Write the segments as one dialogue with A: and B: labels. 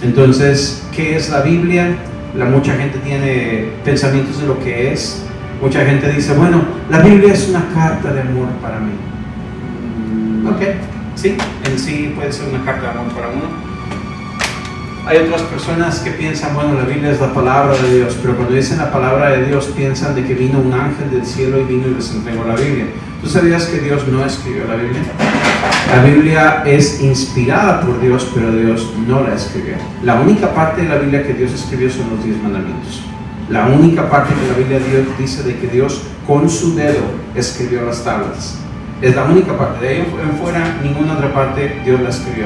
A: Entonces, ¿qué es la Biblia? Mucha gente tiene pensamientos de lo que es. Mucha gente dice, bueno, la Biblia es una carta de amor para mí. Ok, sí, en sí puede ser una carta de amor para uno. Hay otras personas que piensan, bueno, la Biblia es la palabra de Dios, pero cuando dicen la palabra de Dios piensan de que vino un ángel del cielo y vino y les entregó la Biblia. ¿Tú sabías que Dios no escribió la Biblia? La Biblia es inspirada por Dios, pero Dios no la escribió. La única parte de la Biblia que Dios escribió son los 10 mandamientos. La única parte de la Biblia Dios dice de que Dios con su dedo escribió las tablas. Es la única parte. De ahí en fuera, ninguna otra parte Dios la escribió.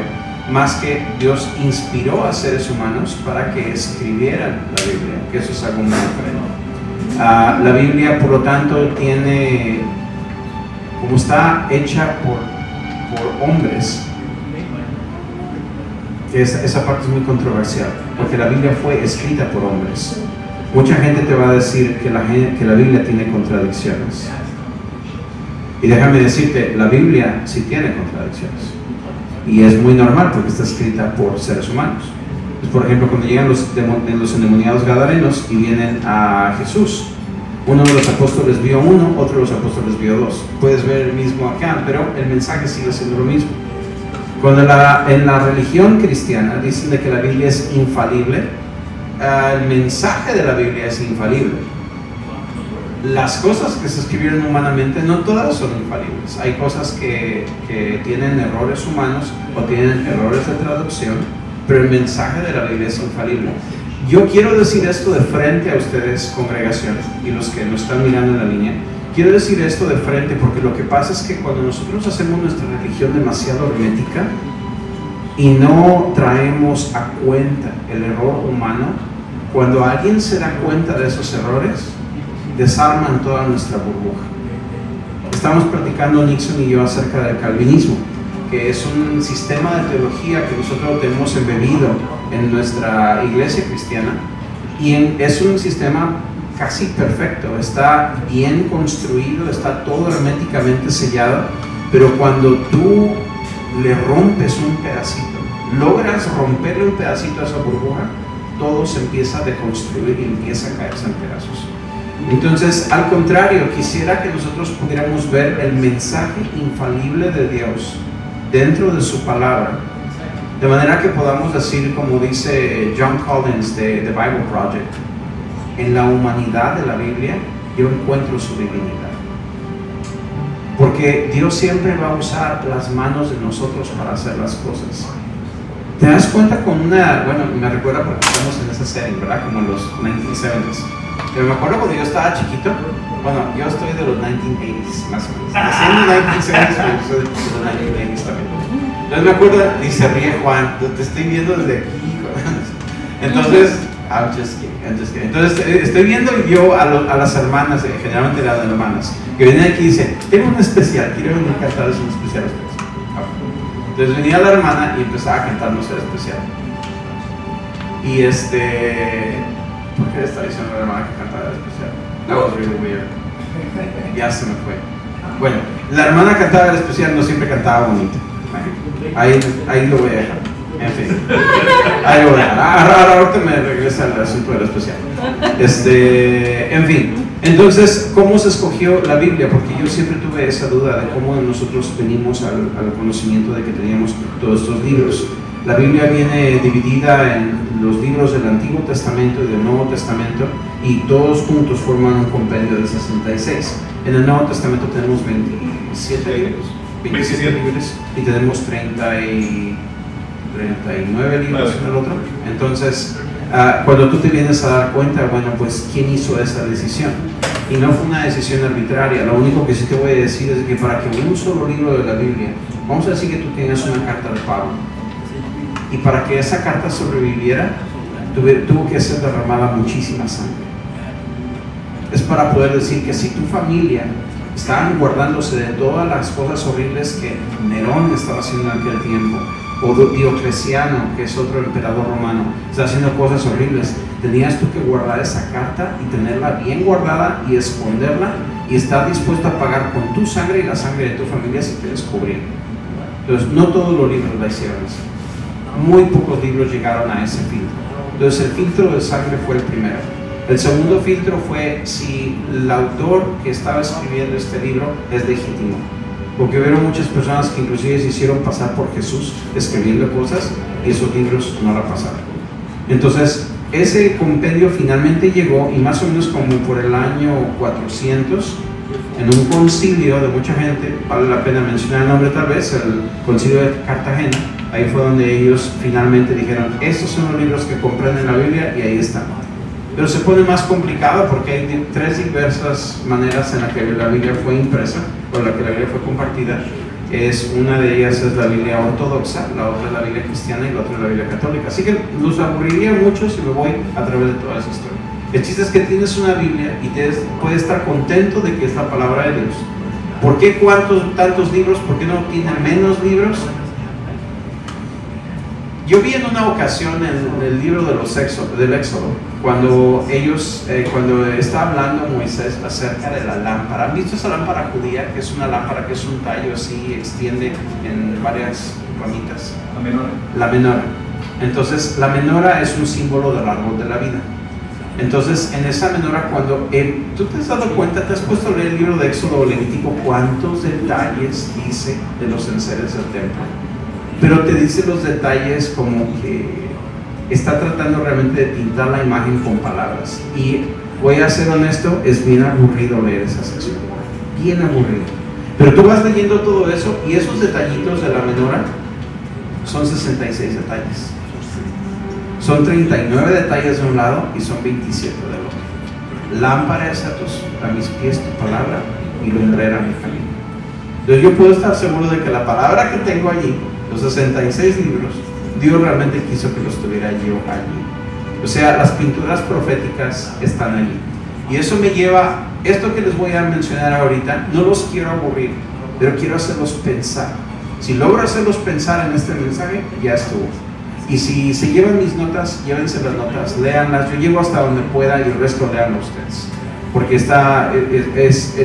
A: Más que Dios inspiró a seres humanos para que escribieran la Biblia, que eso es algo muy diferente. La Biblia, por lo tanto, tiene, como está hecha por hombres, que esa parte es muy controversial, porque la Biblia fue escrita por hombres. Mucha gente te va a decir que la Biblia tiene contradicciones. Y déjame decirte, la Biblia sí tiene contradicciones. Y es muy normal porque está escrita por seres humanos. Pues, por ejemplo, cuando llegan los endemoniados gadarenos y vienen a Jesús, uno de los apóstoles vio uno, otro de los apóstoles vio dos. Puedes ver el mismo acá, pero el mensaje sigue siendo lo mismo. Cuando en la religión cristiana dicen de que la Biblia es infalible, el mensaje de la Biblia es infalible. Las cosas que se escribieron humanamente no todas son infalibles. Hay cosas que tienen errores humanos o tienen errores de traducción, pero el mensaje de la Biblia es infalible. Yo quiero decir esto de frente a ustedes, congregación, y los que nos están mirando en la línea. Quiero decir esto de frente porque lo que pasa es que cuando nosotros hacemos nuestra religión demasiado hermética y no traemos a cuenta el error humano, cuando alguien se da cuenta de esos errores, desarman toda nuestra burbuja. Estamos platicando Nixon y yo acerca del calvinismo, que es un sistema de teología que nosotros tenemos embebido en nuestra iglesia cristiana, y es un sistema casi perfecto, está bien construido, está todo herméticamente sellado, pero cuando tú le rompes un pedacito, logras romperle un pedacito a esa burbuja, todo se empieza a deconstruir y empieza a caerse en pedazos. Entonces, al contrario, quisiera que nosotros pudiéramos ver el mensaje infalible de Dios dentro de su palabra, de manera que podamos decir, como dice John Collins de The Bible Project, en la humanidad de la Biblia yo encuentro su divinidad, porque Dios siempre va a usar las manos de nosotros para hacer las cosas. ¿Te das cuenta con bueno, me recuerda porque estamos en esa serie, ¿verdad? Como en los 1970s. Pero me acuerdo cuando yo estaba chiquito, bueno, yo estoy de los 1980s, más o menos. Nací en los 1970s, pero soy de los 1980s también. Entonces me acuerdo, y se ríe Juan, te estoy viendo desde aquí. Entonces, I'm just kidding. Entonces estoy viendo yo a las hermanas, generalmente las hermanas, que vienen aquí y dicen, tengo un especial, quiero venir a cantarles un especial a ustedes. Entonces venía la hermana y empezaba a cantarnos el especial. Y ¿por qué le está diciendo a la hermana que cantaba el especial? That was really weird. Ya se me fue. Bueno, la hermana cantaba el especial, no siempre cantaba bonito. Ahí lo voy a dejar. En fin. Ahí lo voy a dejar. Ahorita me regresa al asunto del especial. En fin. Entonces, ¿cómo se escogió la Biblia? Porque yo siempre tuve esa duda de cómo nosotros venimos al conocimiento de que teníamos todos estos libros. La Biblia viene dividida en los libros del Antiguo Testamento y del Nuevo Testamento, y todos juntos forman un compendio de 66. En el Nuevo Testamento tenemos 27 libros, 27 libros, y tenemos 39 libros en el otro. Entonces, cuando tú te vienes a dar cuenta, bueno, pues ¿quién hizo esa decisión? Y no fue una decisión arbitraria. Lo único que sí te voy a decir es que para que un solo libro de la Biblia, vamos a decir que tú tengas una carta de Pablo, y para que esa carta sobreviviera, tuvo que ser derramada muchísima sangre. Es para poder decir que si tu familia estaban guardándose de todas las cosas horribles que Nerón estaba haciendo en aquel tiempo, o Diocleciano, que es otro emperador romano, está haciendo cosas horribles, tenías tú que guardar esa carta y tenerla bien guardada y esconderla, y estar dispuesto a pagar con tu sangre y la sangre de tu familia si te descubrieron. Entonces, no todos los libros la hicieron así. muy pocos libros llegaron a ese filtro. Entonces el filtro de sangre fue el primero. El segundo filtro fue si el autor que estaba escribiendo este libro es legítimo, porque hubieron muchas personas que inclusive se hicieron pasar por Jesús escribiendo cosas y esos libros no la pasaron. Entonces ese compendio finalmente llegó, y más o menos como por el año 400, en un concilio de mucha gente, vale la pena mencionar el nombre tal vez, el concilio de Cartagena. Ahí fue donde ellos finalmente dijeron, estos son los libros que comprenden la Biblia, y ahí están. Pero se pone más complicado porque hay tres diversas maneras en las que la Biblia fue impresa, o la que la Biblia fue compartida. Una de ellas es la Biblia ortodoxa, la otra es la Biblia cristiana y la otra es la Biblia católica. Así que los aburriría mucho si me voy a través de toda esa historia. El chiste es que tienes una Biblia y puedes estar contento de que es la palabra de Dios. ¿Por qué tantos libros? ¿Por qué no tiene menos libros? Yo vi en una ocasión en el libro del Éxodo, cuando está hablando Moisés acerca de la lámpara. ¿Han visto esa lámpara judía? Que es una lámpara que es un tallo así, extiende en varias ramitas.
B: La menora.
A: La menora. Entonces, la menora es un símbolo del árbol de la vida. Entonces, en esa menora, cuando tú te has dado cuenta, te has puesto a leer el libro de Éxodo o Levítico, cuántos detalles dice de los enseres del templo. Pero te dice los detalles como que está tratando realmente de pintar la imagen con palabras. Y voy a ser honesto, es bien aburrido leer esa sección. Bien aburrido. Pero tú vas leyendo todo eso y esos detallitos de la menora son 66 detalles. Son 39 detalles de un lado y son 27 del otro. Lámpara es a mis pies tu palabra y lumbrera mi camino. Entonces yo puedo estar seguro de que la palabra que tengo allí, los 66 libros, Dios realmente quiso que los tuviera yo allí. O sea, las pinturas proféticas están allí. Y eso me lleva, esto que les voy a mencionar ahorita, no los quiero aburrir, pero quiero hacerlos pensar. Si logro hacerlos pensar en este mensaje, ya estuvo. Y si se llevan mis notas, llévense las notas, léanlas. Yo llego hasta donde pueda y el resto léanlo ustedes. Porque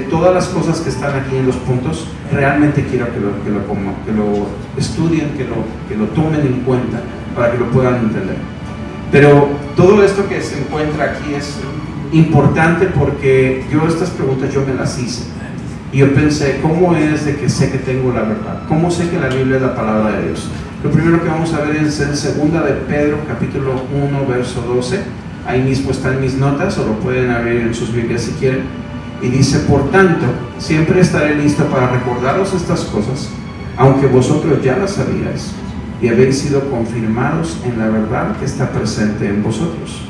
A: todas las cosas que están aquí en los puntos, realmente quiero que lo estudien, que lo tomen en cuenta para que lo puedan entender. Pero todo esto que se encuentra aquí es importante porque yo estas preguntas yo me las hice. Y yo pensé, ¿cómo es de que sé que tengo la verdad? ¿Cómo sé que la Biblia es la palabra de Dios? Lo primero que vamos a ver es en 2 de Pedro, capítulo 1, verso 12. Ahí mismo están mis notas, o lo pueden abrir en sus Biblias si quieren. Y dice, por tanto, siempre estaré listo para recordaros estas cosas, aunque vosotros ya las sabíais, y habéis sido confirmados en la verdad que está presente en vosotros.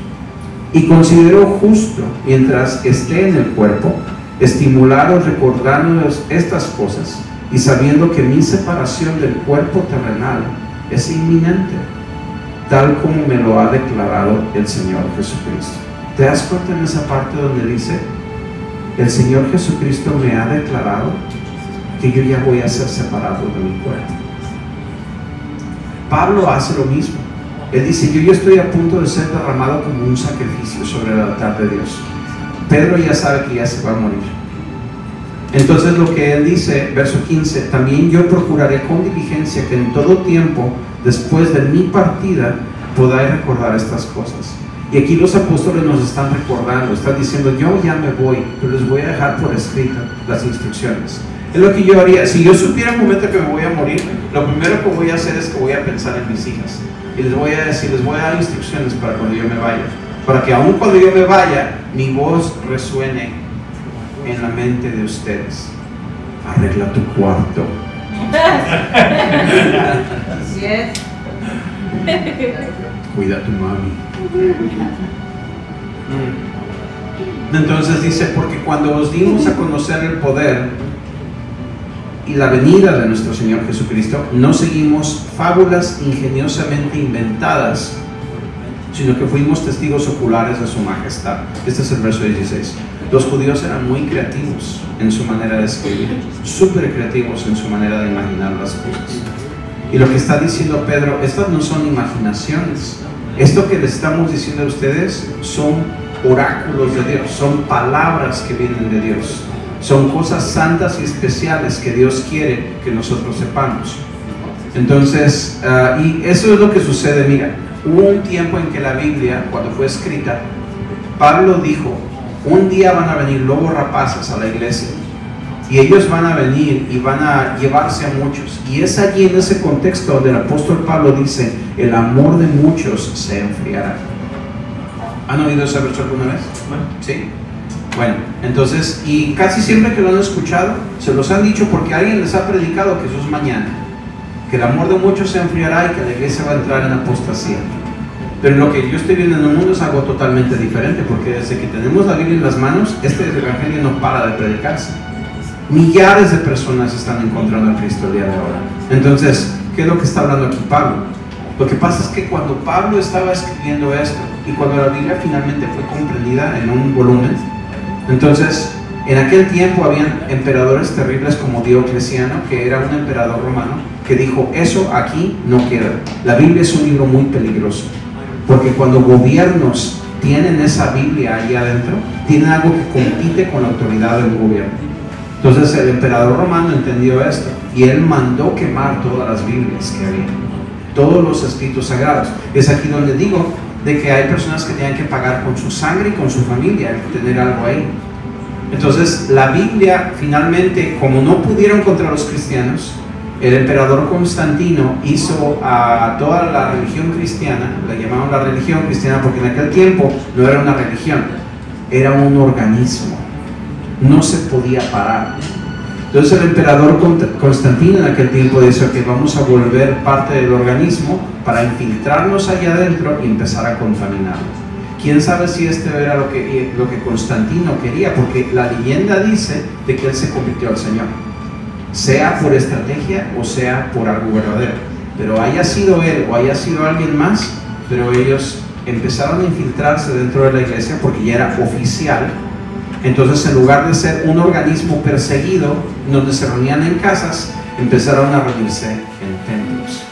A: Y considero justo, mientras esté en el cuerpo, estimularos recordándoos estas cosas, y sabiendo que mi separación del cuerpo terrenal es inminente, tal como me lo ha declarado el Señor Jesucristo. ¿Te das cuenta en esa parte donde dice, el Señor Jesucristo me ha declarado que yo ya voy a ser separado de mi cuerpo? Pablo hace lo mismo. Él dice, yo ya estoy a punto de ser derramado como un sacrificio sobre el altar de Dios. Pedro ya sabe que ya se va a morir. Entonces lo que él dice, verso 15, también yo procuraré con diligencia que en todo tiempo, después de mi partida, podáis recordar estas cosas. Y aquí los apóstoles nos están recordando, están diciendo, yo ya me voy, pero les voy a dejar por escrito las instrucciones. Es lo que yo haría. Si yo supiera un momento que me voy a morir, lo primero que voy a hacer es que voy a pensar en mis hijas. Y les voy a decir, les voy a dar instrucciones para cuando yo me vaya. Para que aun cuando yo me vaya, mi voz resuene en la mente de ustedes. Arregla tu cuarto.
C: Yes.
A: Cuida a tu mami. Entonces dice, porque cuando os dimos a conocer el poder y la venida de nuestro Señor Jesucristo, no seguimos fábulas ingeniosamente inventadas, sino que fuimos testigos oculares de su majestad. Este es el verso 16. Los judíos eran muy creativos en su manera de escribir, súper creativos en su manera de imaginar las cosas. Y lo que está diciendo Pedro, estas no son imaginaciones. Esto que les estamos diciendo a ustedes son oráculos de Dios, son palabras que vienen de Dios. Son cosas santas y especiales que Dios quiere que nosotros sepamos. Entonces, y eso es lo que sucede. Mira, hubo un tiempo en que la Biblia, cuando fue escrita, Pablo dijo, un día van a venir lobos rapaces a la iglesia y ellos van a venir y van a llevarse a muchos, y es allí en ese contexto donde el apóstol Pablo dice, el amor de muchos se enfriará. ¿Han oído ese verso alguna vez? ¿Sí? Bueno, entonces, y casi siempre que lo han escuchado, se los han dicho porque alguien les ha predicado que eso es mañana, que el amor de muchos se enfriará y que la iglesia va a entrar en apostasía. Pero lo que yo estoy viendo en el mundo es algo totalmente diferente, porque desde que tenemos la Biblia en las manos, este evangelio no para de predicarse. Millares de personas están encontrando a Cristo el día de ahora. Entonces, ¿qué es lo que está hablando aquí Pablo? Lo que pasa es que cuando Pablo estaba escribiendo esto, y cuando la Biblia finalmente fue comprendida en un volumen, entonces, en aquel tiempo habían emperadores terribles como Diocleciano, que era un emperador romano, que dijo, eso aquí no queda. La Biblia es un libro muy peligroso, porque cuando gobiernos tienen esa Biblia ahí adentro, tienen algo que compite con la autoridad del gobierno. Entonces el emperador romano entendió esto, y él mandó quemar todas las Biblias que había, todos los escritos sagrados. Es aquí donde digo de que hay personas que tienen que pagar con su sangre y con su familia el tener algo ahí. Entonces la Biblia finalmente, como no pudieron contra los cristianos, el emperador Constantino hizo a toda la religión cristiana, la llamaban la religión cristiana porque en aquel tiempo no era una religión, era un organismo, no se podía parar. Entonces el emperador Constantino en aquel tiempo dice que vamos a volver parte del organismo para infiltrarnos allá adentro y empezar a contaminarlo. ¿Quién sabe si este era lo que Constantino quería? Porque la leyenda dice de que él se convirtió al Señor, sea por estrategia o sea por algo verdadero. Pero haya sido él o haya sido alguien más, pero ellos empezaron a infiltrarse dentro de la iglesia porque ya era oficial. Entonces, en lugar de ser un organismo perseguido, donde se reunían en casas, empezaron a reunirse en templos.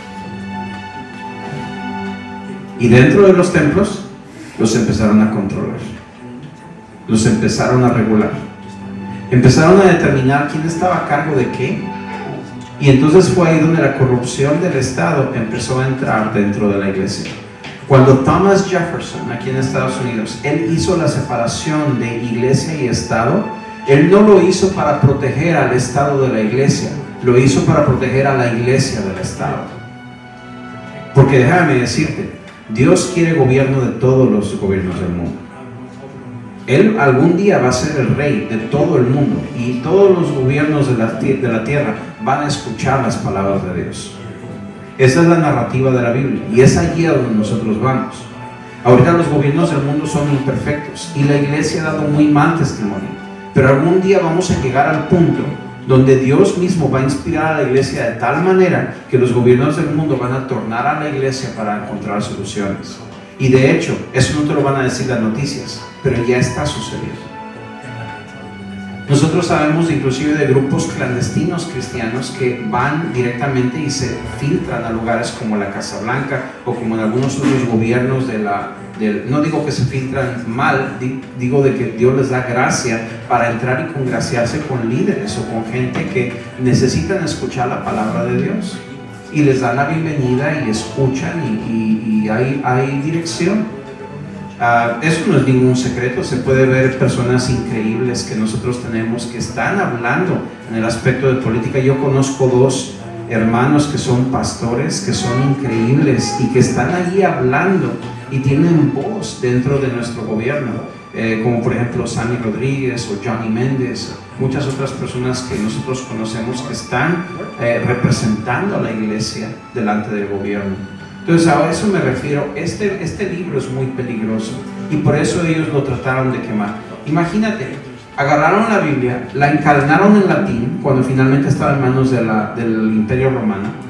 A: Y dentro de los templos, los empezaron a controlar, los empezaron a regular, empezaron a determinar quién estaba a cargo de qué. Y entonces fue ahí donde la corrupción del Estado empezó a entrar dentro de la iglesia. Cuando Thomas Jefferson, aquí en Estados Unidos, él hizo la separación de iglesia y Estado, él no lo hizo para proteger al Estado de la iglesia, lo hizo para proteger a la iglesia del Estado. Porque déjame decirte, Dios quiere gobierno de todos los gobiernos del mundo. Él algún día va a ser el rey de todo el mundo, y todos los gobiernos de la tierra van a escuchar las palabras de Dios. Esa es la narrativa de la Biblia, y es allí a donde nosotros vamos. Ahorita los gobiernos del mundo son imperfectos y la iglesia ha dado muy mal testimonio, pero algún día vamos a llegar al punto donde Dios mismo va a inspirar a la iglesia de tal manera que los gobiernos del mundo van a tornar a la iglesia para encontrar soluciones. Y de hecho, eso no te lo van a decir las noticias, pero ya está sucediendo. Nosotros sabemos inclusive de grupos clandestinos cristianos que van directamente y se filtran a lugares como la Casa Blanca o como en algunos otros gobiernos no digo que se filtran mal, digo de que Dios les da gracia para entrar y congraciarse con líderes o con gente que necesitan escuchar la palabra de Dios, y les dan la bienvenida y escuchan y hay dirección. Eso no es ningún secreto, se puede ver personas increíbles que nosotros tenemos que están hablando en el aspecto de política. Yo conozco dos hermanos que son pastores, que son increíbles y que están allí hablando y tienen voz dentro de nuestro gobierno, como por ejemplo Sammy Rodríguez o Johnny Méndez, muchas otras personas que nosotros conocemos que están representando a la iglesia delante del gobierno. Entonces a eso me refiero. Este libro es muy peligroso y por eso ellos lo trataron de quemar. Imagínate, agarraron la Biblia, la encadenaron en latín cuando finalmente estaba en manos del Imperio Romano.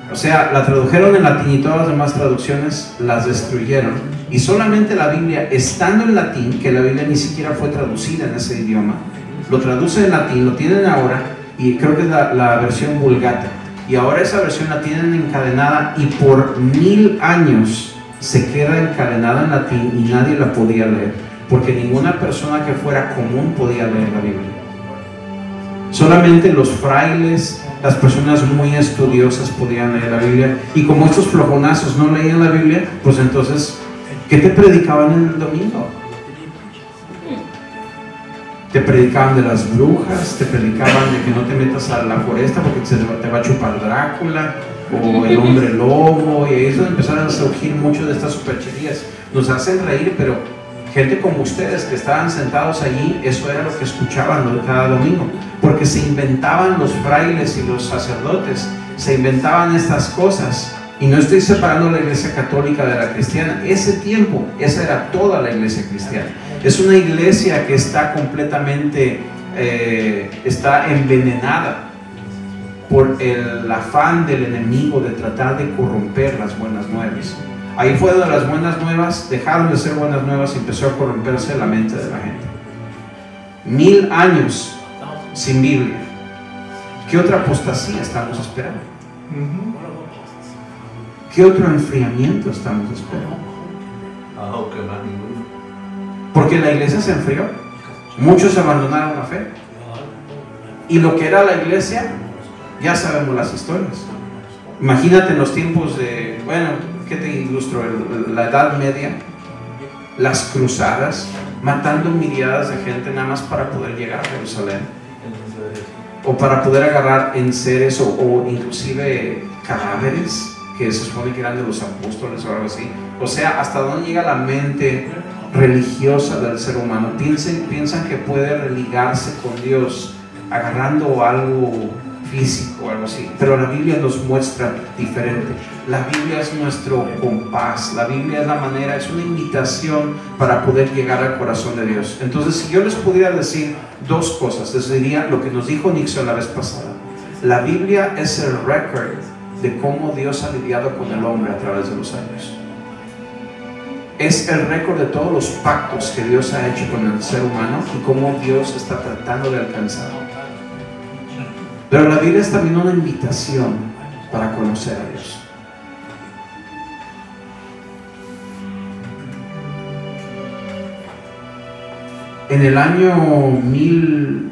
A: O sea, la tradujeron en latín y todas las demás traducciones las destruyeron, y solamente la Biblia, estando en latín, que la Biblia ni siquiera fue traducida en ese idioma, lo traducen en latín, lo tienen ahora, y creo que es la versión Vulgata. Y ahora esa versión la tienen encadenada y por 1000 años se queda encadenada en latín y nadie la podía leer, porque ninguna persona que fuera común podía leer la Biblia. Solamente los frailes, las personas muy estudiosas podían leer la Biblia, y como estos flojonazos no leían la Biblia, pues entonces, ¿qué te predicaban en el domingo? Te predicaban de las brujas, te predicaban de que no te metas a la foresta porque te va a chupar Drácula, o el hombre lobo, y ahí es donde empezaron a surgir mucho de estas supercherías. Nos hacen reír, pero gente como ustedes que estaban sentados allí, eso era lo que escuchaban cada domingo, porque se inventaban los frailes y los sacerdotes, se inventaban estas cosas. Y no estoy separando la iglesia católica de la cristiana. Ese tiempo, esa era toda la iglesia cristiana. Es una iglesia que está completamente está envenenada por el afán del enemigo de tratar de corromper las buenas nuevas. Ahí fue donde las buenas nuevas dejaron de ser buenas nuevas y empezó a corromperse la mente de la gente. 1000 años sin Biblia. ¿Qué otra apostasía estamos esperando? ¿Qué otro enfriamiento estamos esperando? Porque la iglesia se enfrió. Muchos abandonaron la fe. Y lo que era la iglesia, ya sabemos las historias. Imagínate en los tiempos de, bueno, ¿qué te ilustro? La Edad Media, las cruzadas, matando miriadas de gente nada más para poder llegar a Jerusalén, o para poder agarrar enseres o inclusive cadáveres que se supone que eran de los apóstoles o algo así. O sea, hasta dónde llega la mente religiosa del ser humano. Piensan que puede religarse con Dios agarrando algo físico o algo así, pero la Biblia nos muestra diferente. La Biblia es nuestro compás, la Biblia es la manera, es una invitación para poder llegar al corazón de Dios. Entonces, si yo les pudiera decir dos cosas, les diría lo que nos dijo Nixon la vez pasada. La Biblia es el récord de cómo Dios ha lidiado con el hombre a través de los años. Es el récord de todos los pactos que Dios ha hecho con el ser humano y cómo Dios está tratando de alcanzar. Pero la Biblia es también una invitación para conocer a Dios. En el año 1000,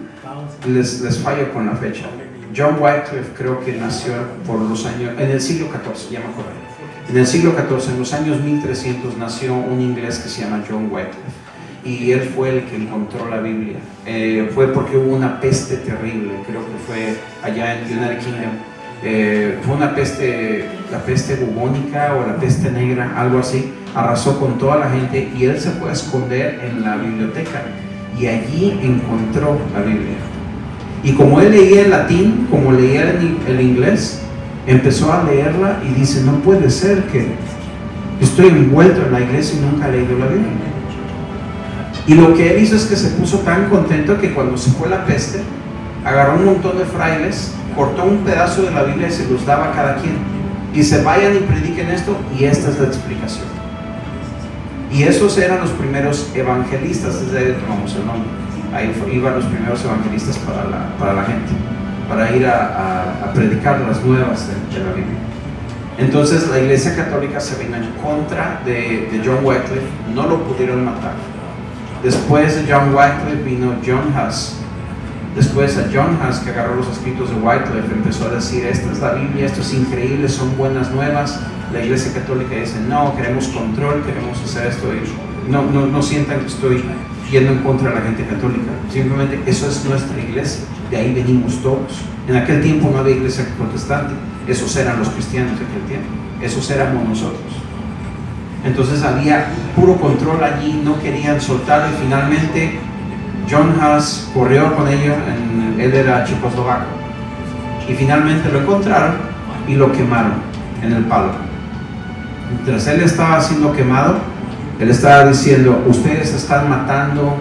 A: les fallo con la fecha, John Wycliffe creo que nació por los años, en el siglo XIV, ya me acuerdo. En el siglo XIV, en los años 1300, nació un inglés que se llama John Wycliffe. Y él fue el que encontró la Biblia. Fue porque hubo una peste terrible, creo que fue allá en United Kingdom. Fue una peste, la peste bubónica o la peste negra, algo así. Arrasó con toda la gente y él se fue a esconder en la biblioteca. Y allí encontró la Biblia. Y como él leía el latín, como leía el inglés, empezó a leerla y dice, no puede ser que estoy envuelto en la iglesia y nunca he leído la Biblia. Y lo que él hizo es que se puso tan contento que cuando se fue la peste, agarró un montón de frailes, cortó un pedazo de la Biblia y se los daba a cada quien. Dice, vayan y prediquen esto, y esta es la explicación. Y esos eran los primeros evangelistas, desde ahí tomamos el nombre. Ahí iban los primeros evangelistas para la gente, para ir a predicar las nuevas de la Biblia. Entonces la iglesia católica se vino en contra de John Wycliffe, no lo pudieron matar. Después de John Wycliffe vino John Huss. Después a John Huss, que agarró los escritos de Wycliffe, empezó a decir, esta es la Biblia, esto es increíble, son buenas nuevas. La iglesia católica dice, no, queremos control, queremos hacer esto. Y no sientan que estoy yendo en contra de la gente católica. Simplemente eso es nuestra iglesia, de ahí venimos todos. En aquel tiempo no había iglesia protestante, esos eran los cristianos de aquel tiempo, esos éramos nosotros. Entonces había puro control allí, no querían soltarlo y finalmente John Huss corrió con ellos, él era checoslovaco, y finalmente lo encontraron y lo quemaron en el palo. Mientras él estaba siendo quemado, él estaba diciendo, ustedes están matando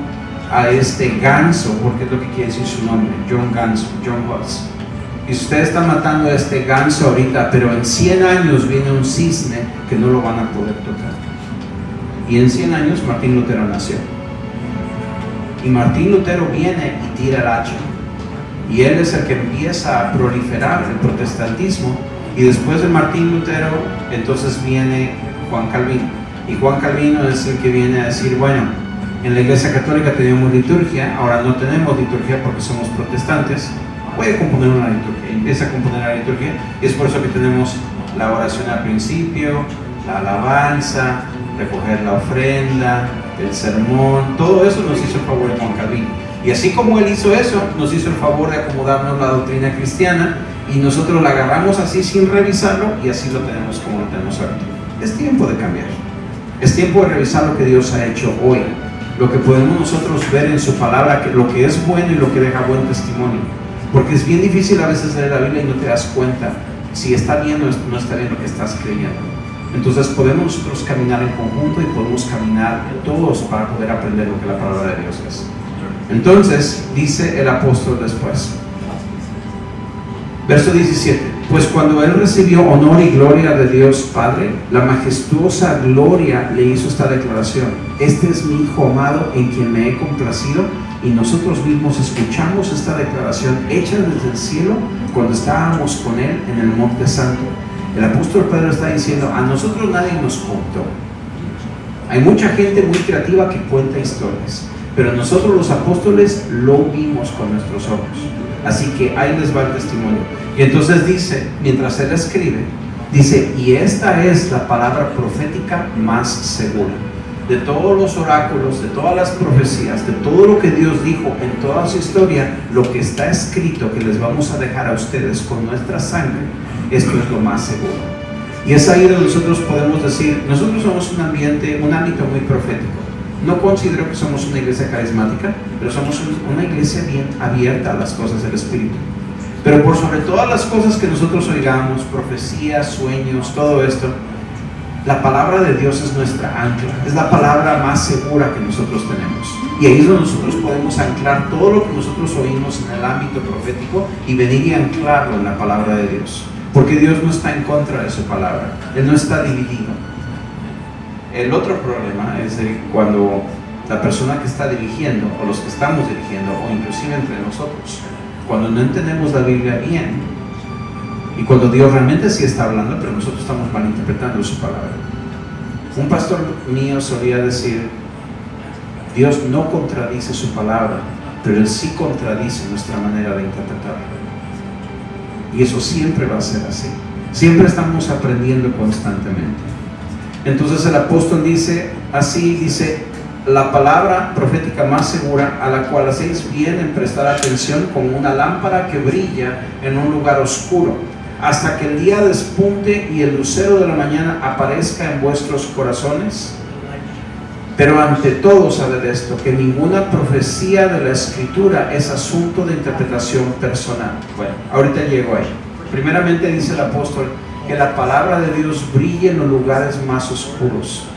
A: a este ganso, porque es lo que quiere decir su nombre, John Ganso, John Huss. Y ustedes están matando a este ganso ahorita, pero en 100 años viene un cisne que no lo van a poder tocar. Y en 100 años Martín Lutero nació. Y Martín Lutero viene y tira el hacha. Y él es el que empieza a proliferar el protestantismo. Y después de Martín Lutero, entonces viene Juan Calvino. Y Juan Calvino es el que viene a decir, bueno, en la iglesia católica tenemos liturgia, ahora no tenemos liturgia porque somos protestantes. puede componer una liturgia, empieza a componer la liturgia, y es por eso que tenemos la oración al principio, la alabanza, recoger la ofrenda, el sermón, todo eso nos hizo el favor de Juan Calvino. Y así como él hizo eso, nos hizo el favor de acomodarnos la doctrina cristiana, y nosotros la agarramos así sin revisarlo, y así lo tenemos como lo tenemos ahorita. Es tiempo de cambiar, es tiempo de revisar lo que Dios ha hecho hoy, lo que podemos nosotros ver en su palabra, lo que es bueno y lo que deja buen testimonio, porque es bien difícil a veces leer la Biblia y no te das cuenta si está bien o no está bien lo que estás creyendo. Entonces podemos nosotros caminar en conjunto y podemos caminar todos para poder aprender lo que la palabra de Dios es. Entonces dice el apóstol después, verso 17: pues cuando él recibió honor y gloria de Dios Padre, la majestuosa gloria le hizo esta declaración: este es mi Hijo amado en quien me he complacido. Y nosotros mismos escuchamos esta declaración hecha desde el cielo cuando estábamos con él en el Monte Santo. El apóstol Pedro está diciendo: a nosotros nadie nos contó. Hay mucha gente muy creativa que cuenta historias, pero nosotros los apóstoles lo vimos con nuestros ojos. Así que ahí les va el testimonio. Y entonces dice, mientras él escribe, dice: y esta es la palabra profética más segura. De todos los oráculos, de todas las profecías, de todo lo que Dios dijo en toda su historia, lo que está escrito que les vamos a dejar a ustedes con nuestra sangre, esto es lo más seguro. Y es ahí donde nosotros podemos decir, nosotros somos un ámbito muy profético. No considero que somos una iglesia carismática, pero somos una iglesia bien abierta a las cosas del Espíritu. Pero por sobre todas las cosas que nosotros oigamos, profecías, sueños, todo esto, la palabra de Dios es nuestra ancla, es la palabra más segura que nosotros tenemos. Y ahí es donde nosotros podemos anclar todo lo que nosotros oímos en el ámbito profético y venir y anclarlo en la palabra de Dios. Porque Dios no está en contra de su palabra, Él no está dividido. El otro problema es de cuando la persona que está dirigiendo, o los que estamos dirigiendo, o inclusive entre nosotros, cuando no entendemos la Biblia bien, y cuando Dios realmente sí está hablando, pero nosotros estamos malinterpretando su palabra. Un pastor mío solía decir: Dios no contradice su palabra, pero Él sí contradice nuestra manera de interpretarla. Y eso siempre va a ser así. Siempre estamos aprendiendo constantemente. Entonces el apóstol dice así, dice: la palabra profética más segura, a la cual hacéis bien en prestar atención como una lámpara que brilla en un lugar oscuro, hasta que el día despunte y el lucero de la mañana aparezca en vuestros corazones. Pero ante todo sabed esto, que ninguna profecía de la Escritura es asunto de interpretación personal. Bueno, ahorita llego ahí. Primeramente dice el apóstol que la palabra de Dios brille en los lugares más oscuros.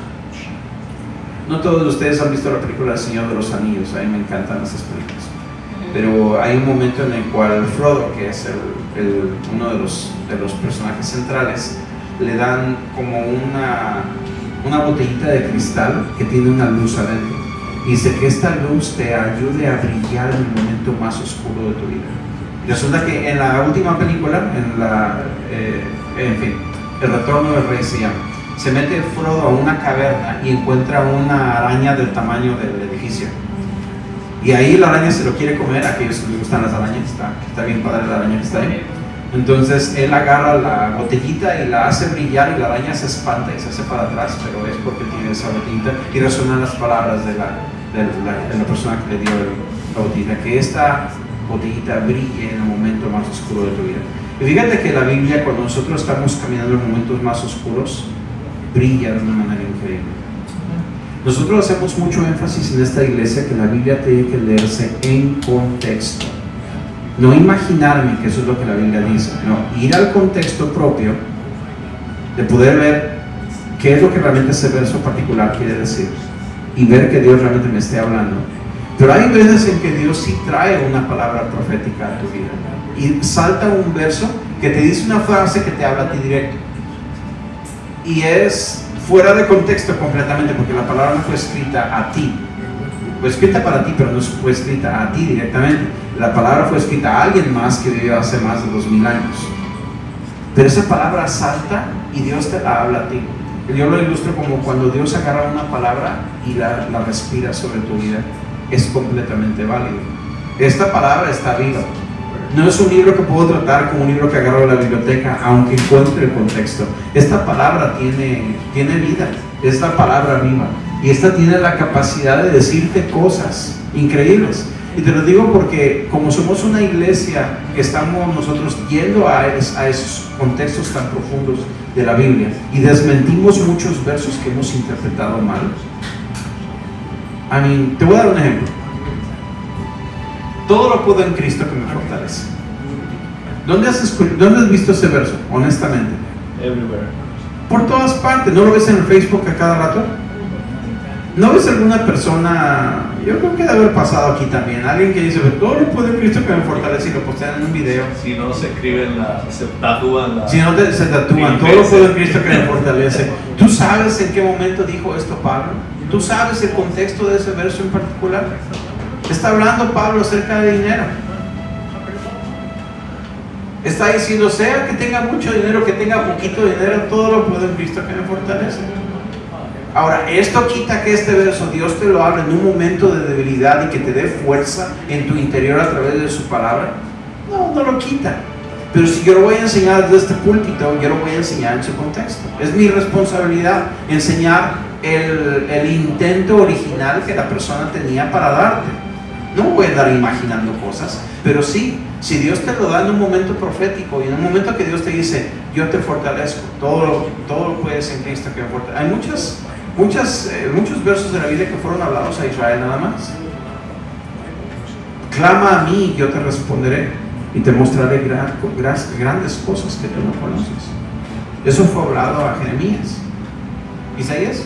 A: No todos ustedes han visto la película El Señor de los Anillos, a mí me encantan esas películas. Pero hay un momento en el cual Frodo, que es uno de los personajes centrales, le dan como una botellita de cristal que tiene una luz adentro. Y dice que esta luz te ayude a brillar en el momento más oscuro de tu vida. Y resulta que en la última película, El Retorno del Rey se llama, se mete Frodo a una caverna y encuentra una araña del tamaño del edificio. Y ahí la araña se lo quiere comer, a aquellos que les gustan las arañas, está bien padre la araña que está ahí. Entonces él agarra la botellita y la hace brillar y la araña se espanta y se hace para atrás, pero es porque tiene esa botellita y resuenan las palabras de la persona que le dio la botellita, que esta botellita brille en el momento más oscuro de tu vida. Y fíjate que la Biblia, cuando nosotros estamos caminando en momentos más oscuros, brilla de una manera increíble. Nosotros hacemos mucho énfasis en esta iglesia que la Biblia tiene que leerse en contexto. No imaginarme que eso es lo que la Biblia dice, no, ir al contexto propio de poder ver qué es lo que realmente ese verso particular quiere decir y ver que Dios realmente me esté hablando. Pero hay veces en que Dios sí trae una palabra profética a tu vida y salta un verso que te dice una frase que te habla a ti directo y es fuera de contexto completamente, porque la palabra no fue escrita a ti, fue escrita para ti, pero no fue escrita a ti directamente. La palabra fue escrita a alguien más que vivió hace más de 2000 años, pero esa palabra salta y Dios te la habla a ti. Yo lo ilustro como cuando Dios agarra una palabra y la respira sobre tu vida. Es completamente válido. Esta palabra está viva, No es un libro que puedo tratar como un libro que agarro de la biblioteca, aunque encuentre el contexto. Esta palabra tiene vida, es la palabra viva. Y esta tiene la capacidad de decirte cosas increíbles. Y te lo digo porque como somos una iglesia que estamos nosotros yendo a esos contextos tan profundos de la Biblia y desmentimos muchos versos que hemos interpretado mal. Te voy a dar un ejemplo. Todo lo puedo en Cristo que me fortalece. ¿Dónde has visto ese verso, honestamente?
B: Everywhere.
A: Por todas partes. ¿No lo ves en el Facebook a cada rato? ¿No ves alguna persona, yo creo que debe haber pasado aquí también, alguien que dice, todo lo puedo en Cristo que me fortalece, y lo postean en un video?
B: Si no se escriben, se tatúan.
A: Si no se tatúan, todo lo puedo en Cristo que me fortalece. ¿Tú sabes en qué momento dijo esto Pablo? ¿Tú sabes el contexto de ese verso en particular? Está hablando Pablo acerca de dinero. Está diciendo, sea que tenga mucho dinero, que tenga poquito dinero, todo lo puedo en Cristo que me fortalece. Ahora, ¿esto quita que este verso Dios te lo hable en un momento de debilidad y que te dé fuerza en tu interior a través de su palabra? No, no lo quita. Pero si yo lo voy a enseñar desde este púlpito, yo lo voy a enseñar en su contexto. Es mi responsabilidad enseñar el intento original que la persona tenía para darte. No voy a andar imaginando cosas, pero sí, si Dios te lo da en un momento profético y en un momento que Dios te dice, yo te fortalezco, todo lo puedes en Cristo que me fortalece. Hay muchos versos de la Biblia que fueron hablados a Israel nada más. Clama a mí y yo te responderé y te mostraré grandes cosas que tú no conoces. Eso fue hablado a Jeremías. ¿Isaías?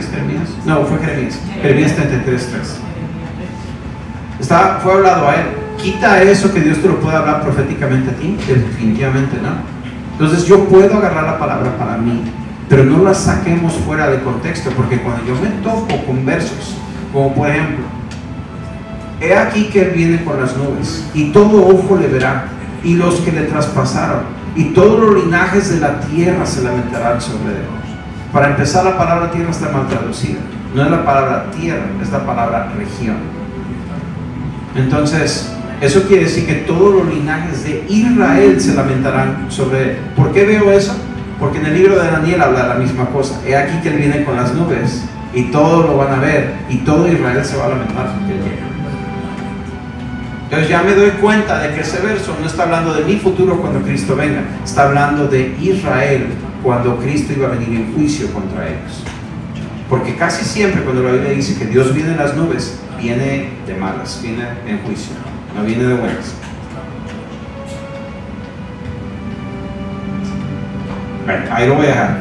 A: ¿Jeremías? No, fue Jeremías. Jeremías 33:3. Fue hablado a él. ¿Quita eso que Dios te lo pueda hablar proféticamente a ti? Definitivamente no. Entonces yo puedo agarrar la palabra para mí, pero no la saquemos fuera de contexto, porque cuando yo me topo con versos, como por ejemplo, he aquí que Él viene con las nubes, y todo ojo le verá, y los que le traspasaron, y todos los linajes de la tierra se lamentarán sobre Él. Para empezar, la palabra tierra está mal traducida. No es la palabra tierra, es la palabra región. Entonces, eso quiere decir que todos los linajes de Israel se lamentarán sobre Él. ¿Por qué veo eso? Porque en el libro de Daniel habla la misma cosa. He aquí que Él viene con las nubes y todos lo van a ver y todo Israel se va a lamentar porque Él llega. Entonces ya me doy cuenta de que ese verso no está hablando de mi futuro cuando Cristo venga, está hablando de Israel cuando Cristo iba a venir en juicio contra ellos. Porque casi siempre cuando la Biblia dice que Dios viene en las nubes, viene de malas, viene en juicio, no viene de buenas. Ahí lo voy a dejar.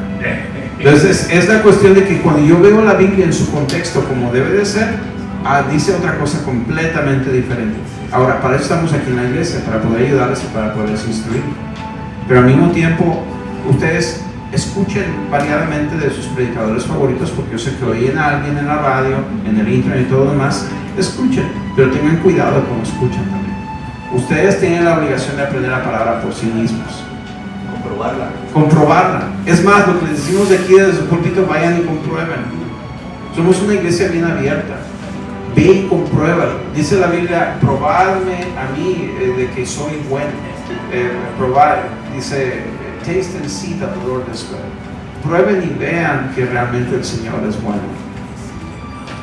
A: Entonces es la cuestión de que cuando yo veo la Biblia en su contexto como debe de ser, dice otra cosa completamente diferente. Ahora, para eso estamos aquí en la iglesia, para poder ayudarles y para poderles instruir. Pero al mismo tiempo, ustedes escuchen variadamente de sus predicadores favoritos, porque yo sé que oyen a alguien en la radio, en el internet y todo lo demás. Escuchen, pero tengan cuidado con lo que escuchan también. Ustedes tienen la obligación de aprender la palabra por sí mismos. Comprobarla. Es más, lo que les decimos de aquí desde su púlpito, vayan y comprueben. Somos una iglesia bien abierta. Ve y compruébalo. Dice la Biblia, probadme a mí de que soy bueno. Probar, dice, taste and see that the Lord is good. Prueben y vean que realmente el Señor es bueno.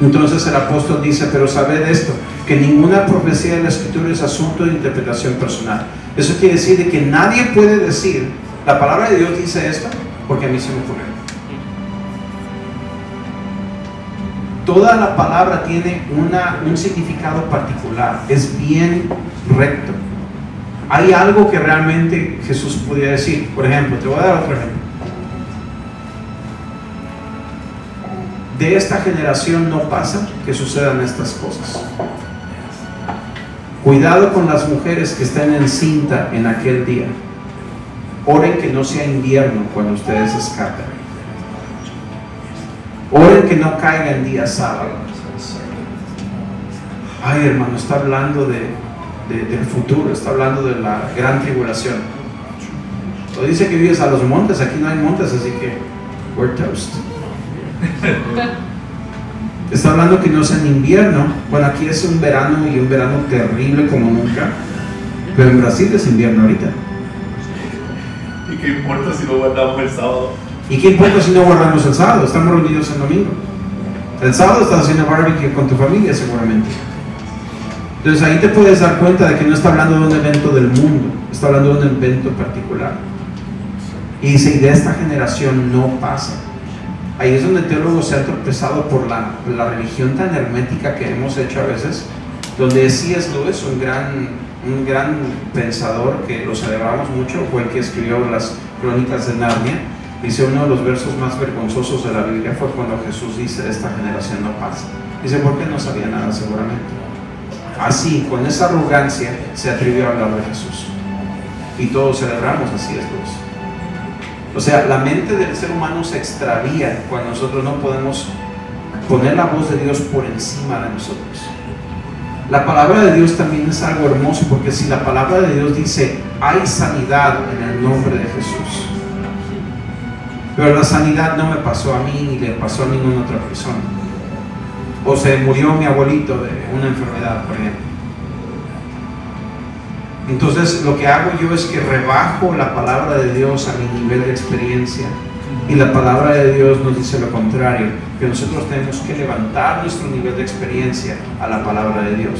A: Entonces el apóstol dice, pero sabed esto, que ninguna profecía de la Escritura es asunto de interpretación personal. Eso quiere decir de que nadie puede decir, la palabra de Dios dice esto, porque a mí se me ocurrió. Toda la palabra tiene un significado particular, es bien recto. Hay algo que realmente Jesús podía decir. Por ejemplo, te voy a dar otro ejemplo. De esta generación no pasa que sucedan estas cosas. Cuidado con las mujeres que estén encinta en aquel día. Oren que no sea invierno cuando ustedes escapen. Oren que no caiga en día sábado. Ay, hermano, está hablando del futuro, está hablando de la gran tribulación. O dice que vives a los montes, aquí no hay montes, así que we're toast. Está hablando que no es en invierno. Bueno, aquí es un verano y un verano terrible como nunca. Pero en Brasil es invierno ahorita.
B: ¿Y qué importa si no guardamos el sábado?
A: ¿Y qué importa si no guardamos el sábado? Estamos reunidos el domingo. El sábado estás haciendo barbecue con tu familia seguramente. Entonces ahí te puedes dar cuenta de que no está hablando de un evento del mundo, está hablando de un evento particular. Y dice, y de esta generación no pasa. Ahí es donde teólogos se han tropezado por la religión tan hermética que hemos hecho a veces, donde C.S. Lewis, un gran pensador que lo celebramos mucho, fue el que escribió las Crónicas de Narnia. Dice, uno de los versos más vergonzosos de la Biblia fue cuando Jesús dice, esta generación no pasa. Dice, porque no sabía nada seguramente. Así, con esa arrogancia, se atrevió a hablar de Jesús. Y todos celebramos así Lewis. O sea, la mente del ser humano se extravía cuando nosotros no podemos poner la voz de Dios por encima de nosotros. La palabra de Dios también es algo hermoso, porque si la palabra de Dios dice, hay sanidad en el nombre de Jesús. Pero la sanidad no me pasó a mí ni le pasó a ninguna otra persona. O se murió mi abuelito de una enfermedad, por ejemplo. Entonces lo que hago yo es que rebajo la palabra de Dios a mi nivel de experiencia. Y la palabra de Dios nos dice lo contrario, que nosotros tenemos que levantar nuestro nivel de experiencia a la palabra de Dios.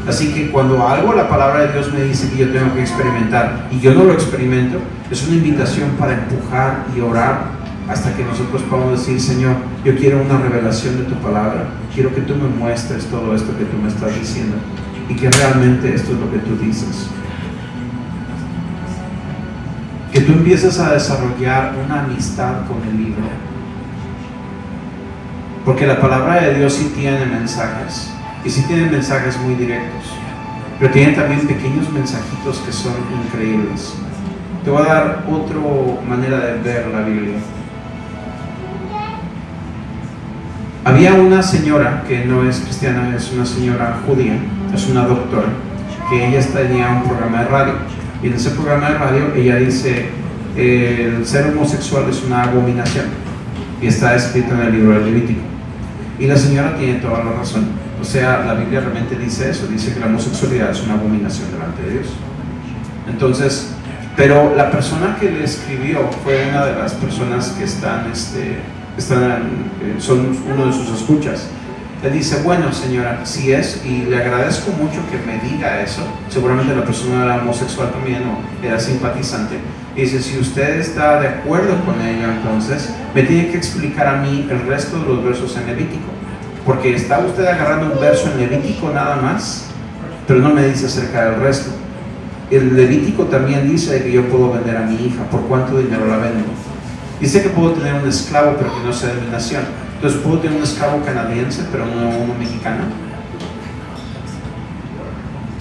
A: Así que cuando algo la palabra de Dios me dice que yo tengo que experimentar y yo no lo experimento, es una invitación para empujar y orar hasta que nosotros podamos decir, Señor, yo quiero una revelación de tu palabra, quiero que tú me muestres todo esto que tú me estás diciendo y que realmente esto es lo que tú dices. Que tú empieces a desarrollar una amistad con el libro, porque la palabra de Dios sí tiene mensajes, y sí tiene mensajes muy directos, pero tiene también pequeños mensajitos que son increíbles. Te voy a dar otra manera de ver la Biblia. Había una señora que no es cristiana, es una señora judía, es una doctora, que ella tenía un programa de radio. Y en ese programa de radio ella dice, el ser homosexual es una abominación. Y está escrito en el libro del Levítico. Y la señora tiene toda la razón. O sea, la Biblia realmente dice eso, dice que la homosexualidad es una abominación delante de Dios. Entonces, pero la persona que le escribió fue una de las personas que son uno de sus escuchas. Le dice, bueno señora, si es, y le agradezco mucho que me diga eso, seguramente la persona era homosexual también o era simpatizante, y dice, si usted está de acuerdo con ello, entonces me tiene que explicar a mí el resto de los versos en Levítico, porque está usted agarrando un verso en Levítico nada más, pero no me dice acerca del resto. El Levítico también dice que yo puedo vender a mi hija, ¿por cuánto dinero la vendo? Dice que puedo tener un esclavo pero que no sea de mi nación. Entonces puedo tener un esclavo canadiense pero no uno mexicano.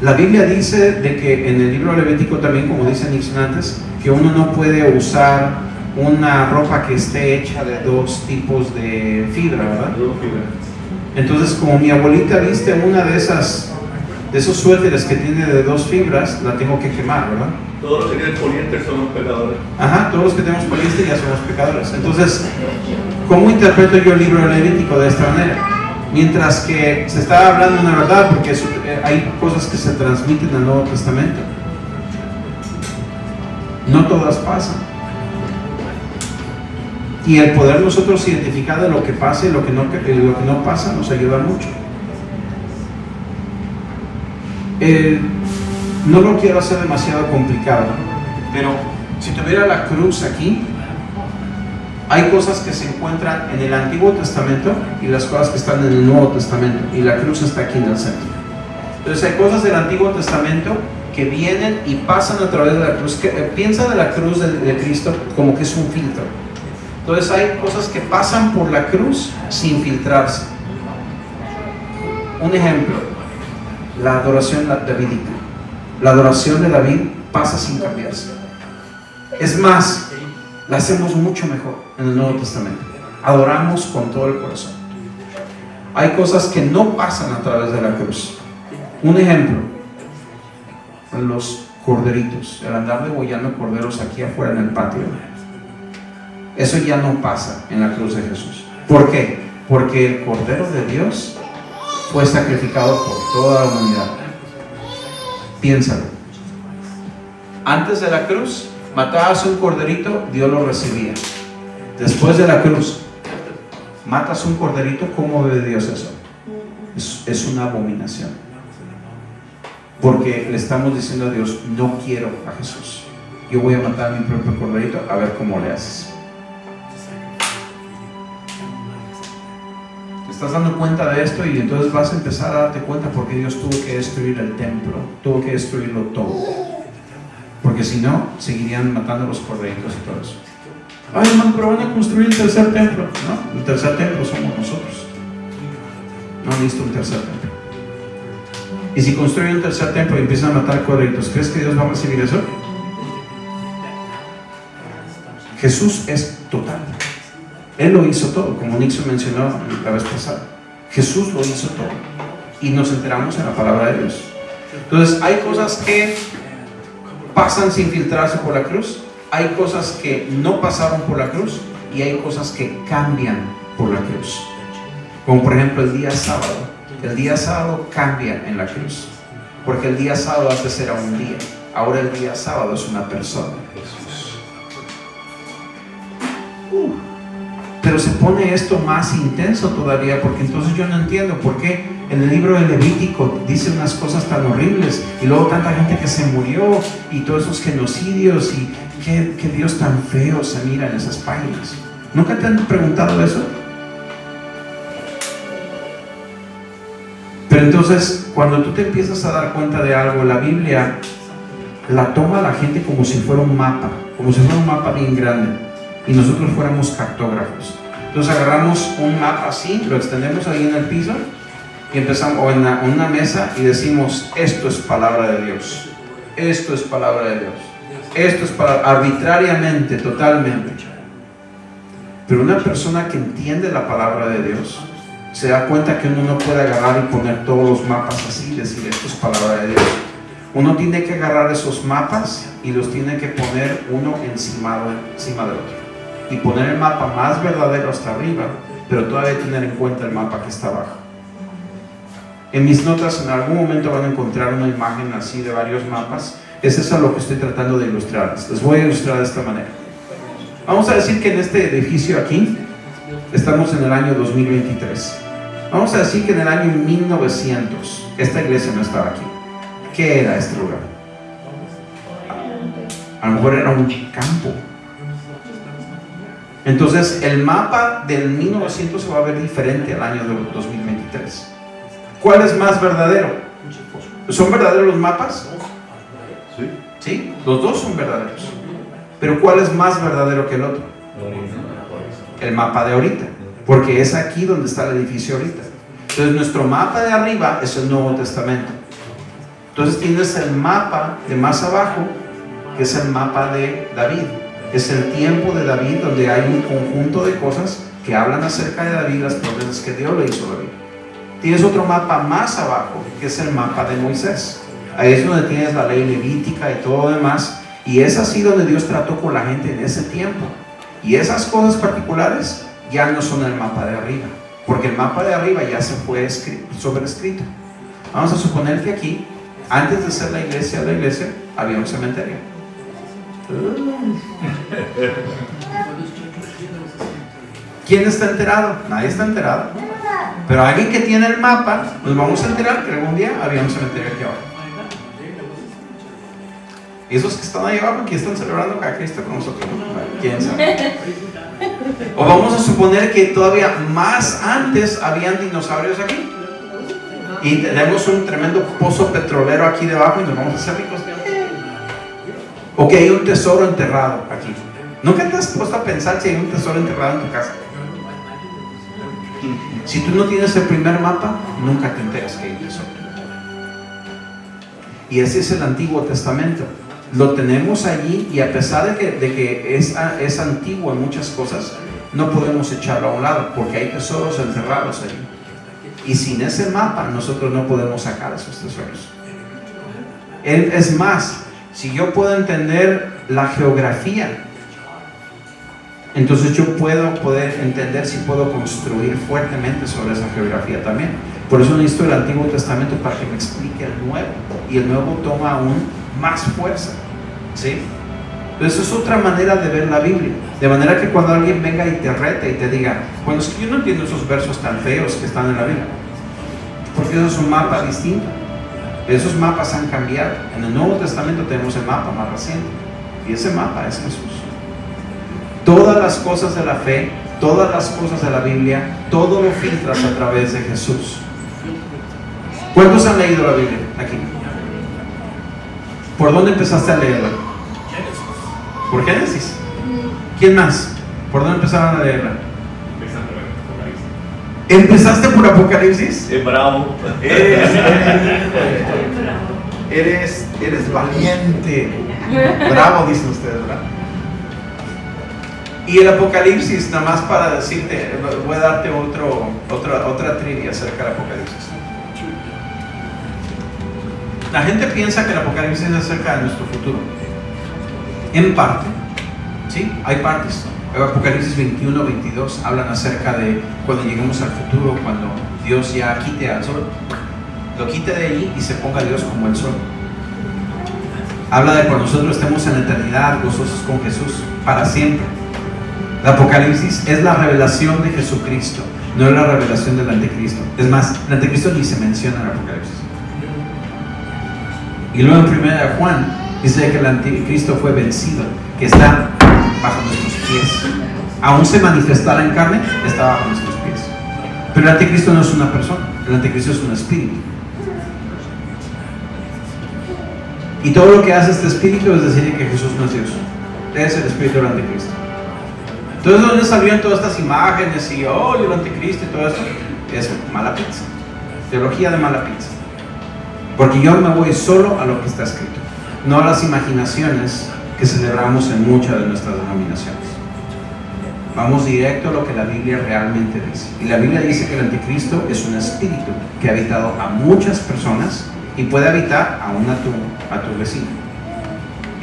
A: La Biblia dice de que en el libro Levítico también, como dice Nixon antes, que uno no puede usar una ropa que esté hecha de dos tipos de fibra, ¿verdad? Entonces, como mi abuelita viste una de esos suéteres que tiene de dos fibras, la tengo que quemar, ¿verdad?
B: Todos los que tienen poliéster son los pecadores.
A: Ajá, todos los que tenemos poliéster ya somos pecadores. Entonces, ¿cómo interpreto yo el libro Levítico de esta manera? Mientras que se está hablando una verdad, porque hay cosas que se transmiten en el Nuevo Testamento. No todas pasan. Y el poder nosotros identificar de lo que pasa y lo que no pasa nos ayuda mucho. No lo quiero hacer demasiado complicado, pero si tuviera la cruz aquí, hay cosas que se encuentran en el Antiguo Testamento y las cosas que están en el Nuevo Testamento, y la cruz está aquí en el centro. Entonces hay cosas del Antiguo Testamento que vienen y pasan a través de la cruz. Piensa de la cruz de Cristo como que es un filtro. Entonces hay cosas que pasan por la cruz sin filtrarse. Un ejemplo, la adoración davídica. La adoración de David pasa sin cambiarse. Es más, la hacemos mucho mejor en el Nuevo Testamento. Adoramos con todo el corazón. Hay cosas que no pasan a través de la cruz. Un ejemplo, los corderitos, el andar degollando corderos aquí afuera en el patio. Eso ya no pasa en la cruz de Jesús. ¿Por qué? porque el Cordero de Dios fue sacrificado por toda la humanidad. Piénsalo. Antes de la cruz, matabas un corderito, Dios lo recibía. Después de la cruz, matas un corderito, ¿cómo ve Dios eso? Es una abominación. Porque le estamos diciendo a Dios, no quiero a Jesús. Yo voy a matar a mi propio corderito, a ver cómo le haces. Te estás dando cuenta de esto y entonces vas a empezar a darte cuenta por qué Dios tuvo que destruir el templo, tuvo que destruirlo todo. Porque si no, seguirían matando los corderitos y todo eso. Ay, hermano, pero van a construir el tercer templo. No, el tercer templo somos nosotros. No necesito un tercer templo. Y si construyen un tercer templo y empiezan a matar corderitos, ¿crees que Dios va a recibir eso? Jesús es total. Él lo hizo todo, como Nixon mencionó la vez pasada. Jesús lo hizo todo. Y nos enteramos en la palabra de Dios. Entonces, hay cosas que pasan sin filtrarse por la cruz. Hay cosas que no pasaron por la cruz. Y hay cosas que cambian por la cruz. Como por ejemplo el día sábado. El día sábado cambia en la cruz. Porque el día sábado antes era un día. Ahora el día sábado es una persona. Pero se pone esto más intenso todavía, porque entonces yo no entiendo por qué en el libro de Levítico dice unas cosas tan horribles y luego tanta gente que se murió y todos esos genocidios y qué Dios tan feo se mira en esas páginas. ¿Nunca te han preguntado eso? Pero entonces cuando tú te empiezas a dar cuenta de algo, la Biblia la toma la gente como si fuera un mapa, como si fuera un mapa bien grande y nosotros fuéramos cartógrafos. Entonces agarramos un mapa así, lo extendemos ahí en el piso y empezamos, o en una mesa, y decimos, esto es palabra de Dios, esto es palabra de Dios, esto es arbitrariamente, totalmente. Pero una persona que entiende la palabra de Dios se da cuenta que uno no puede agarrar y poner todos los mapas así y decir, esto es palabra de Dios. Uno tiene que agarrar esos mapas y los tiene que poner uno encima del otro y poner el mapa más verdadero hasta arriba, pero todavía tener en cuenta el mapa que está abajo. En mis notas en algún momento van a encontrar una imagen así de varios mapas. Es eso lo que estoy tratando de ilustrarles. Les voy a ilustrar de esta manera. Vamos a decir que en este edificio aquí estamos en el año 2023. Vamos a decir que en el año 1900 esta iglesia no estaba aquí. ¿Qué era este lugar? A lo mejor era un campo. Entonces el mapa del 1900 se va a ver diferente al año 2023. ¿Cuál es más verdadero? ¿Son verdaderos los mapas?
B: Sí.
A: Sí, los dos son verdaderos. Pero ¿cuál es más verdadero que el otro? El mapa de ahorita, porque es aquí donde está el edificio ahorita. Entonces nuestro mapa de arriba es el Nuevo Testamento. Entonces tienes el mapa de más abajo, que es el mapa de David. Es el tiempo de David, donde hay un conjunto de cosas que hablan acerca de David, las promesas que Dios le hizo a David. Tienes otro mapa más abajo, que es el mapa de Moisés. Ahí es donde tienes la ley levítica y todo lo demás. Y es así donde Dios trató con la gente en ese tiempo. Y esas cosas particulares ya no son el mapa de arriba, porque el mapa de arriba ya se fue sobrescrito. Vamos a suponer que aquí, antes de ser la iglesia, había un cementerio. ¿Quién está enterado? Nadie está enterado. Pero alguien que tiene el mapa, nos vamos a enterar que algún día había un cementerio aquí abajo. Y esos que están ahí abajo, aquí están celebrando a Cristo con nosotros. ¿Quién sabe? O vamos a suponer que todavía más antes habían dinosaurios aquí. Y tenemos un tremendo pozo petrolero aquí debajo y nos vamos a hacer ricos. O que hay un tesoro enterrado aquí. ¿Nunca te has puesto a pensar si hay un tesoro enterrado en tu casa? Si tú no tienes el primer mapa, nunca te enteras que hay un tesoro. Y ese es el Antiguo Testamento. Lo tenemos allí y a pesar de que es antiguo en muchas cosas, no podemos echarlo a un lado porque hay tesoros enterrados allí. Y sin ese mapa nosotros no podemos sacar esos tesoros. Es más, si yo puedo entender la geografía, entonces yo puedo poder entender si puedo construir fuertemente sobre esa geografía también. Por eso necesito el Antiguo Testamento para que me explique el Nuevo, y el Nuevo toma aún más fuerza, ¿sí? Entonces es otra manera de ver la Biblia, de manera que cuando alguien venga y te rete y te diga, bueno, es que yo no entiendo esos versos tan feos que están en la Biblia, porque eso es un mapa distinto. Esos mapas han cambiado. En el Nuevo Testamento tenemos el mapa más reciente, y ese mapa es Jesús. Todas las cosas de la fe, todas las cosas de la Biblia, todo lo filtras a través de Jesús. ¿Cuántos han leído la Biblia aquí? ¿Por dónde empezaste a leerla? ¿Por Génesis? ¿Quién más? ¿Por dónde empezaron a leerla? ¿Empezaste por Apocalipsis?
B: Bravo.
A: Eres valiente. Bravo, dicen ustedes, ¿verdad? Y el Apocalipsis, nada más para decirte, voy a darte otra trivia acerca del Apocalipsis. La gente piensa que el Apocalipsis es acerca de nuestro futuro. En parte, ¿sí? Hay partes. El Apocalipsis 21, 22 hablan acerca de cuando lleguemos al futuro, cuando Dios ya quite al sol, lo quite de allí y se ponga Dios como el sol. Habla de cuando nosotros estemos en la eternidad gozosos con Jesús para siempre. El Apocalipsis es la revelación de Jesucristo, no es la revelación del Anticristo. Es más, el Anticristo ni se menciona en el Apocalipsis. Y luego en 1 Juan dice que el Anticristo fue vencido, que está bajo nuestros pies. Aún se manifestara en carne, está bajo nuestros pies. Pero el Anticristo no es una persona, el Anticristo es un espíritu. Y todo lo que hace este espíritu es decir que Jesús no es Dios. Es el espíritu del Anticristo. Entonces, ¿de dónde salieron todas estas imágenes y el Anticristo y todo esto? Es mala pizza, teología de mala pizza. Porque yo me voy solo a lo que está escrito, no a las imaginaciones que celebramos en muchas de nuestras denominaciones. Vamos directo a lo que la Biblia realmente dice. Y la Biblia dice que el Anticristo es un espíritu que ha habitado a muchas personas y puede habitar aún a tu vecino,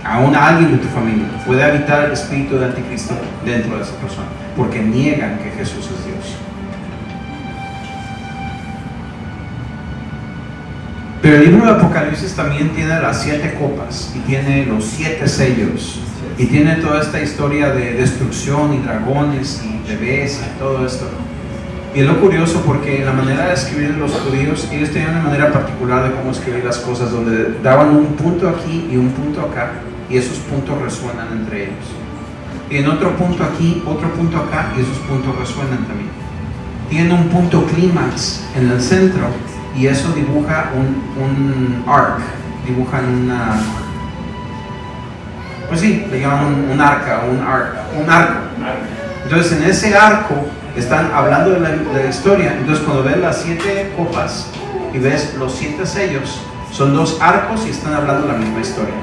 A: aún a alguien de tu familia. Puede habitar el espíritu del Anticristo dentro de esa persona, porque niegan que Jesús es Dios. Pero el libro de Apocalipsis también tiene las 7 copas y tiene los 7 sellos y tiene toda esta historia de destrucción y dragones y bebés y todo esto. Y es lo curioso porque la manera de escribir de los judíos, ellos tenían una manera particular de cómo escribir las cosas, donde daban un punto aquí y un punto acá, y esos puntos resuenan entre ellos. Y en otro punto aquí, otro punto acá, y esos puntos resuenan también. Tienen un punto clímax en el centro, y eso dibuja un arc, dibujan una, pues sí, le llaman un arco. Entonces en ese arco están hablando de la historia. Entonces cuando ves las 7 copas y ves los 7 sellos, son 2 arcos y están hablando la misma historia.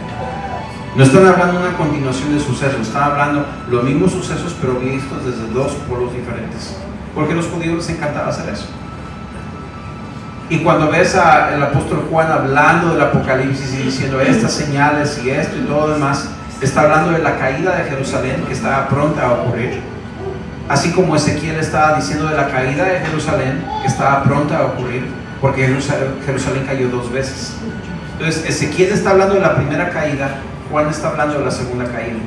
A: No están hablando una continuación de sucesos, están hablando los mismos sucesos pero vistos desde 2 polos diferentes, porque a los judíos les encantaba hacer eso. Y cuando ves al apóstol Juan hablando del Apocalipsis y diciendo estas señales y esto y todo lo demás, está hablando de la caída de Jerusalén que estaba pronta a ocurrir. Así como Ezequiel estaba diciendo de la caída de Jerusalén que estaba pronta a ocurrir, porque Jerusalén cayó 2 veces. Entonces Ezequiel está hablando de la primera caída, Juan está hablando de la segunda caída.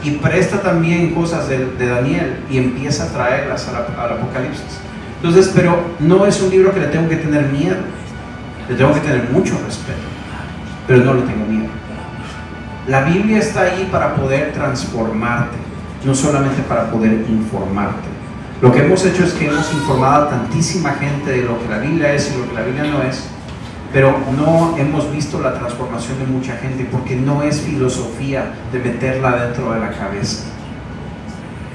A: Y presta también cosas de Daniel y empieza a traerlas al Apocalipsis. Entonces, pero no es un libro que le tengo que tener miedo, le tengo que tener mucho respeto, pero no le tengo miedo. La Biblia está ahí para poder transformarte, no solamente para poder informarte. Lo que hemos hecho es que hemos informado a tantísima gente de lo que la Biblia es y lo que la Biblia no es, pero no hemos visto la transformación de mucha gente porque no es filosofía de meterla dentro de la cabeza.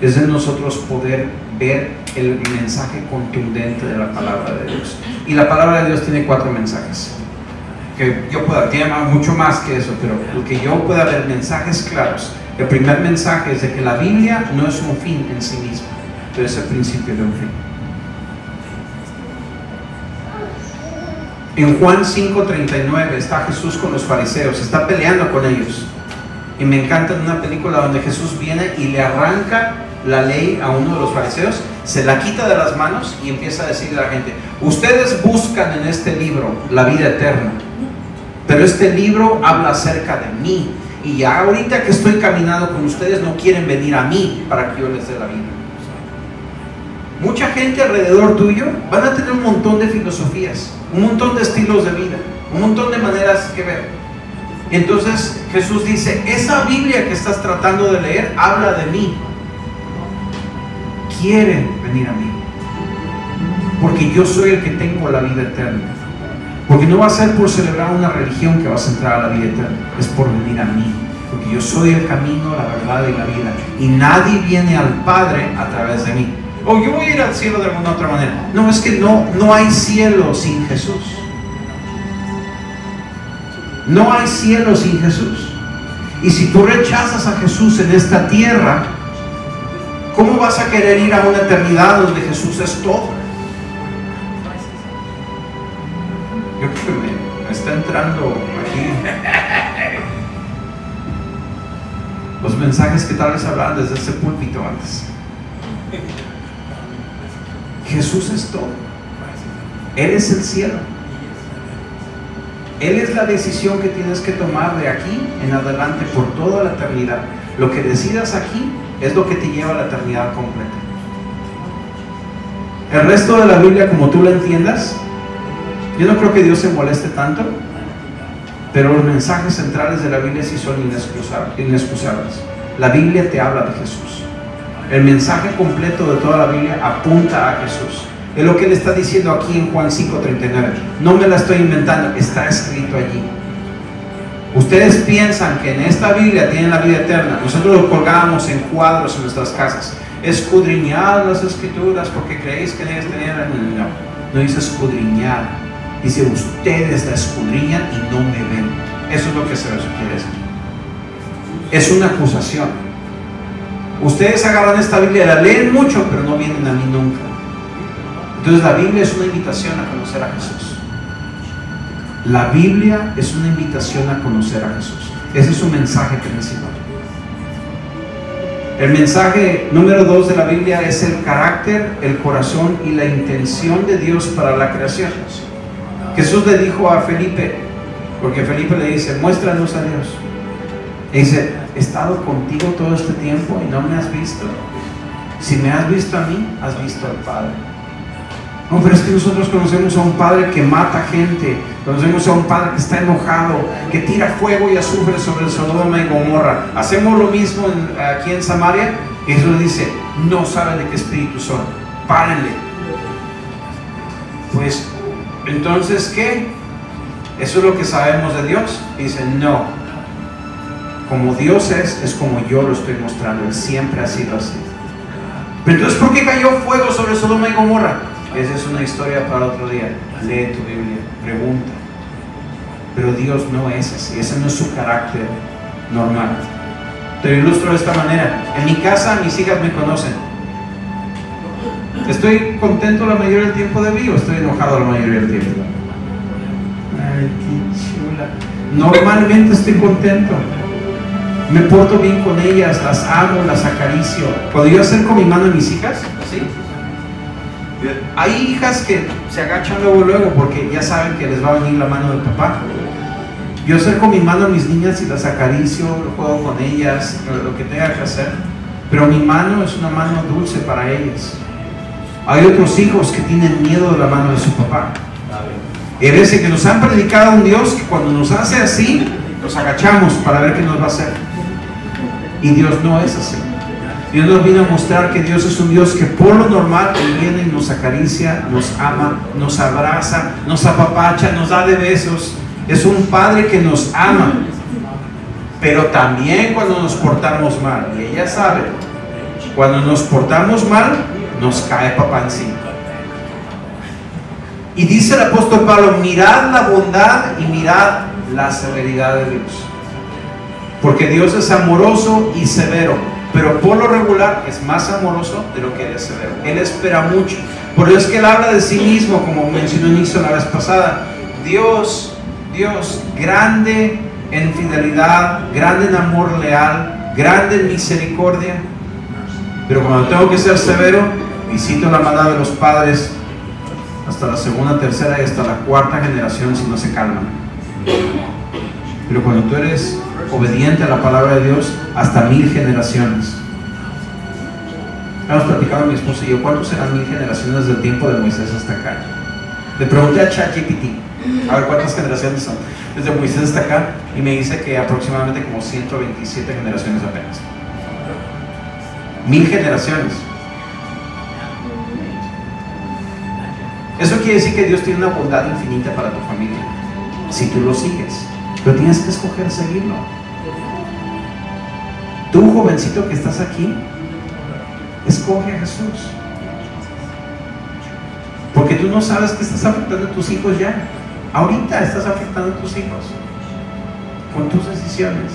A: Es de nosotros poder ver el mensaje contundente de la palabra de Dios. Y la palabra de Dios tiene 4 mensajes. Que yo pueda, tiene mucho más que eso, pero lo que yo pueda ver mensajes claros. El primer mensaje es de que la Biblia no es un fin en sí misma, pero es el principio de un fin. En Juan 5:39 está Jesús con los fariseos, está peleando con ellos. Y me encanta en una película donde Jesús viene y le arranca la ley a uno de los fariseos, se la quita de las manos y empieza a decirle a la gente: ustedes buscan en este libro la vida eterna, pero este libro habla acerca de mí, y ya ahorita que estoy caminando con ustedes no quieren venir a mí para que yo les dé la vida. Mucha gente alrededor tuyo van a tener un montón de filosofías, un montón de estilos de vida, un montón de maneras que ver. Entonces Jesús dice: esa Biblia que estás tratando de leer habla de mí. Quieren venir a mí, porque yo soy el que tengo la vida eterna. Porque no va a ser por celebrar una religión que vas a entrar a la vida eterna, es por venir a mí, porque yo soy el camino, la verdad y la vida, y nadie viene al Padre a través de mí. O yo voy a ir al cielo de alguna otra manera. No, es que no hay cielo sin Jesús. No hay cielo sin Jesús. Y si tú rechazas a Jesús en esta tierra, ¿cómo vas a querer ir a una eternidad donde Jesús es todo? Yo creo que me está entrando aquí los mensajes que tal vez hablaban desde ese púlpito antes. Jesús es todo. Él es el cielo. Él es la decisión que tienes que tomar de aquí en adelante por toda la eternidad. Lo que decidas aquí es lo que te lleva a la eternidad completa. El resto de la Biblia, como tú la entiendas, yo no creo que Dios se moleste tanto, pero los mensajes centrales de la Biblia sí son inexcusables. La Biblia te habla de Jesús. El mensaje completo de toda la Biblia apunta a Jesús. Es lo que Él está diciendo aquí en Juan 5:39. No me la estoy inventando, está escrito allí. Ustedes piensan que en esta Biblia tienen la vida eterna. Nosotros lo colgábamos en cuadros en nuestras casas. Escudriñad las Escrituras porque creéis que en ellas tenían. No dice escudriñar. Dice: ustedes la escudriñan y no me ven. Eso es lo que se quiere decir. Es una acusación. Ustedes agarran esta Biblia, la leen mucho, pero no vienen a mí nunca. Entonces la Biblia es una invitación a conocer a Jesús. La Biblia es una invitación a conocer a Jesús. Ese es su mensaje principal. El mensaje número 2 de la Biblia es el carácter, el corazón y la intención de Dios para la creación. Jesús le dijo a Felipe, porque Felipe le dice: muéstranos a Dios. Y dice: he estado contigo todo este tiempo y no me has visto. Si me has visto a mí, has visto al Padre. No, pero es que nosotros conocemos a un Padre que mata gente, conocemos a un Padre que está enojado, que tira fuego y azufre sobre Sodoma y Gomorra. Hacemos lo mismo aquí en Samaria. Y Jesús dice: no saben de qué espíritu son, párenle. Pues, entonces, ¿qué? ¿Eso es lo que sabemos de Dios? Y dice: no. Como Dios es como yo lo estoy mostrando. Él siempre ha sido así. Pero entonces, ¿por qué cayó fuego sobre Sodoma y Gomorra? Esa es una historia para otro día. Lee tu Biblia, pregunta. Pero Dios no es así. Ese no es su carácter normal. Te lo ilustro de esta manera. En mi casa mis hijas me conocen. ¿Estoy contento la mayoría del tiempo de mí o estoy enojado la mayoría del tiempo? Ay, qué chula. Normalmente estoy contento. Me porto bien con ellas, las amo, las acaricio. Cuando yo acerco mi mano a mis hijas, ¿sí? Hay hijas que se agachan luego porque ya saben que les va a venir la mano del papá. Yo acerco mi mano a mis niñas y las acaricio, juego con ellas, lo que tenga que hacer. Pero mi mano es una mano dulce para ellas. Hay otros hijos que tienen miedo de la mano de su papá. Y a veces que nos han predicado a un Dios que cuando nos hace así, nos agachamos para ver qué nos va a hacer. Y Dios no es así. Dios nos vino a mostrar que Dios es un Dios que por lo normal Él viene y nos acaricia, nos ama, nos abraza, nos apapacha, nos da de besos. Es un Padre que nos ama. Pero también cuando nos portamos mal, y ella sabe, cuando nos portamos mal, nos cae papá encima. Y dice el apóstol Pablo: mirad la bondad y mirad la severidad de Dios. Porque Dios es amoroso y severo, pero por lo regular es más amoroso de lo que Él es severo. Él espera mucho. Por eso es que Él habla de sí mismo, como mencionó Nixon la vez pasada. Dios, grande en fidelidad, grande en amor leal, grande en misericordia. Pero cuando tengo que ser severo, visito la maldad de los padres hasta la segunda, tercera y hasta la cuarta generación si no se calman. Pero cuando tú eres obediente a la palabra de Dios, hasta 1000 generaciones. Hemos platicado mi esposa y yo, ¿cuántos serán 1000 generaciones del tiempo de Moisés hasta acá? Le pregunté a ChatGPT, a ver cuántas generaciones son desde Moisés hasta acá, y me dice que aproximadamente como 127 generaciones apenas. 1000 generaciones. Eso quiere decir que Dios tiene una bondad infinita para tu familia, si tú lo sigues, pero tienes que escoger seguirlo. Tú, jovencito que estás aquí, escoge a Jesús, porque tú no sabes que estás afectando a tus hijos ya. Ahorita estás afectando a tus hijos con tus decisiones.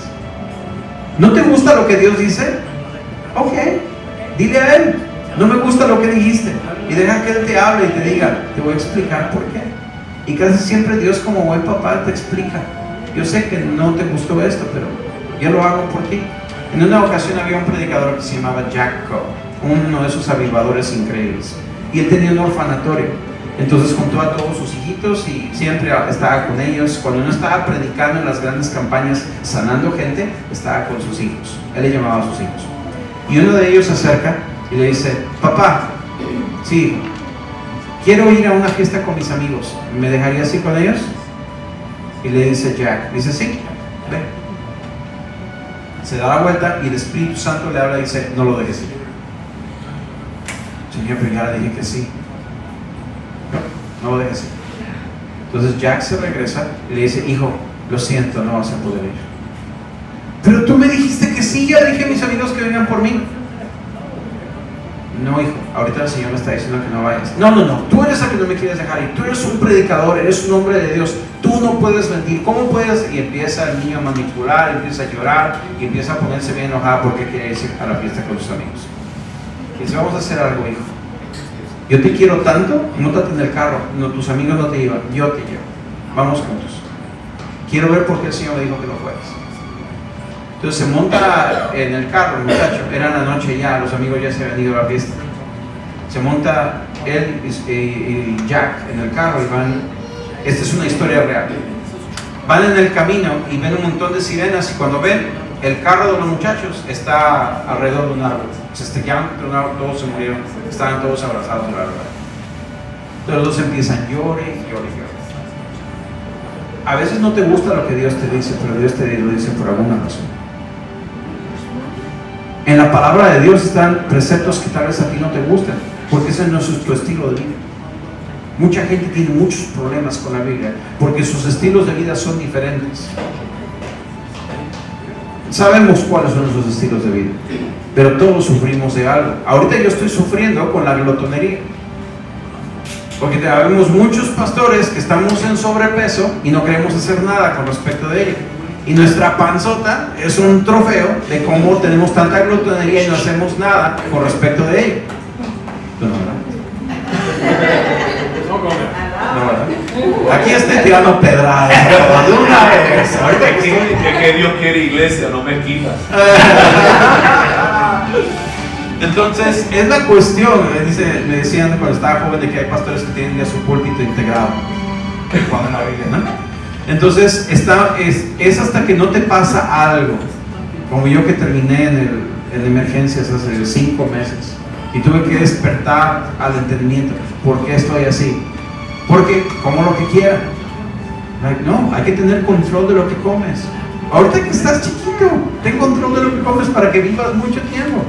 A: ¿No te gusta lo que Dios dice? Ok, dile a Él, no me gusta lo que dijiste, y deja que Él te hable y te diga, te voy a explicar por qué. Y casi siempre Dios, como buen papá, te explica. Yo sé que no te gustó esto, pero yo lo hago por ti. En una ocasión había un predicador que se llamaba Jack Coe, uno de esos avivadores increíbles, y él tenía un orfanatorio. Entonces juntó a todos sus hijitos y siempre estaba con ellos. Cuando no estaba predicando en las grandes campañas sanando gente, estaba con sus hijos. Él le llamaba a sus hijos, y uno de ellos se acerca y le dice, papá, sí, quiero ir a una fiesta con mis amigos, ¿me dejarías ir con ellos? Y le dice Jack, dice, sí, ven. Se da la vuelta y el Espíritu Santo le habla y dice, no lo dejes ir. Señor, pero ya le dije que sí. No lo dejes ir. Entonces Jack se regresa y le dice, hijo, lo siento, no vas a poder ir. Pero tú me dijiste que sí, ya dije a mis amigos que vengan por mí. No, hijo, ahorita el Señor me está diciendo que no vayas. No, tú eres el que no me quieres dejar ir. Tú eres un predicador, eres un hombre de Dios. Tú no puedes mentir. ¿Cómo puedes? Y empieza el niño a manipular, empieza a llorar y empieza a ponerse bien enojado porque quiere irse a la fiesta con sus amigos. Y dice, vamos a hacer algo, hijo. Yo te quiero tanto, móntate en el carro. No, tus amigos no te llevan, yo te llevo. Vamos juntos. Quiero ver por qué el Señor me dijo que no fueras. Entonces se monta en el carro el muchacho, era la noche ya, los amigos ya se habían ido a la fiesta. Se monta él y Jack en el carro y van, esta es una historia real. Van en el camino y ven un montón de sirenas, y cuando ven el carro de los muchachos está alrededor de un árbol. Se estrellaron contra un árbol, todos se murieron, estaban todos abrazados al árbol. Entonces los dos empiezan, llore. A veces no te gusta lo que Dios te dice, pero Dios te lo dice por alguna razón. En la palabra de Dios están preceptos que tal vez a ti no te gustan, porque ese no es tu estilo de vida. Mucha gente tiene muchos problemas con la Biblia, porque sus estilos de vida son diferentes. Sabemos cuáles son nuestros estilos de vida, pero todos sufrimos de algo. Ahorita yo estoy sufriendo con la glotonería, porque vemos muchos pastores que estamos en sobrepeso y no queremos hacer nada con respecto de ello. Y nuestra panzota es un trofeo de cómo tenemos tanta glotonería y no hacemos nada con respecto de ello. No, ¿verdad? Aquí estoy tirando pedradas de una vez.
B: Ahorita que Dios quiere iglesia, no me quitas.
A: Entonces, es la cuestión. Me decían cuando estaba joven de que hay pastores que tienen ya su púlpito integrado cuando en la Biblia, ¿no? Entonces, es hasta que no te pasa algo, como yo que terminé en emergencias hace 5 meses y tuve que despertar al entendimiento. ¿Por qué estoy así? Porque como lo que quiera. No, hay que tener control de lo que comes. Ahorita que estás chiquito, ten control de lo que comes para que vivas mucho tiempo,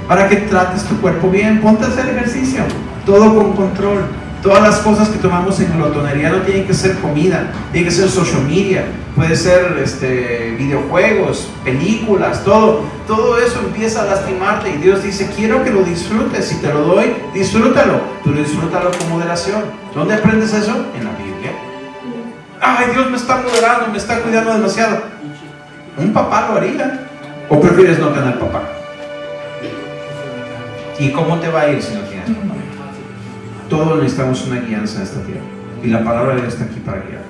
A: para que trates tu cuerpo bien. Ponte a hacer ejercicio, todo con control. Todas las cosas que tomamos en glotonería no tienen que ser comida, tiene que ser social media, puede ser videojuegos, películas, todo eso empieza a lastimarte, y Dios dice, quiero que lo disfrutes. Si te lo doy, disfrútalo, pero disfrútalo con moderación. ¿Dónde aprendes eso? En la Biblia. Ay, Dios me está moderando, me está cuidando demasiado. ¿Un papá lo haría? ¿O prefieres no tener papá? ¿Y cómo te va a ir si no tienes papá? Todos necesitamos una guianza en esta tierra, y la palabra de Dios está aquí para guiarte.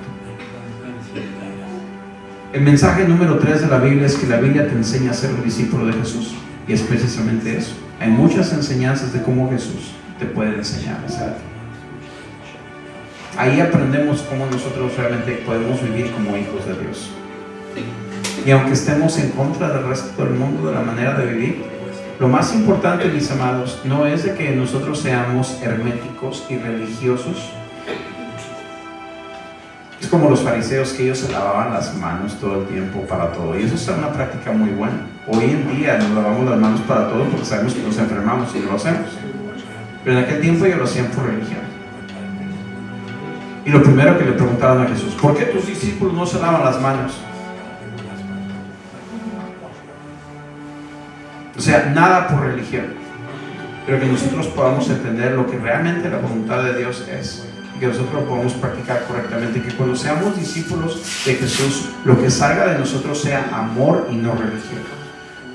A: El mensaje número 3 de la Biblia es que la Biblia te enseña a ser un discípulo de Jesús, y es precisamente eso. Hay muchas enseñanzas de cómo Jesús te puede enseñar a hacer. Ahí aprendemos cómo nosotros realmente podemos vivir como hijos de Dios. Y aunque estemos en contra del resto del mundo, de la manera de vivir, lo más importante, mis amados, no es de que nosotros seamos herméticos y religiosos. Es como los fariseos, que ellos se lavaban las manos todo el tiempo para todo, y eso es una práctica muy buena. Hoy en día nos lavamos las manos para todo porque sabemos que nos enfermamos y no lo hacemos, pero en aquel tiempo ellos lo hacían por religión. Y lo primero que le preguntaron a Jesús: ¿por qué tus discípulos no se lavan las manos? O sea, nada por religión, pero que nosotros podamos entender lo que realmente la voluntad de Dios es, y que nosotros lo podamos practicar correctamente, que cuando seamos discípulos de Jesús, lo que salga de nosotros sea amor y no religión.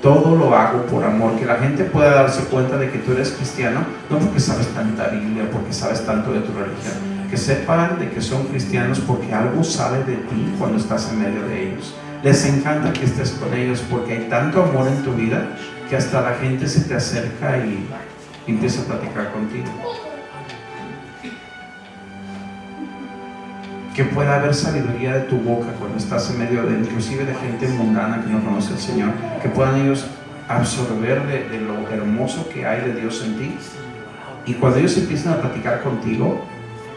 A: Todo lo hago por amor, que la gente pueda darse cuenta de que tú eres cristiano, no porque sabes tanta Biblia, porque sabes tanto de tu religión, que sepan de que son cristianos porque algo sale de ti cuando estás en medio de ellos. Les encanta que estés con ellos porque hay tanto amor en tu vida que hasta la gente se te acerca y empieza a platicar contigo. Que pueda haber sabiduría de tu boca cuando estás en medio de, inclusive de gente mundana que no conoce al Señor, que puedan ellos absorber de lo hermoso que hay de Dios en ti, y cuando ellos empiezan a platicar contigo,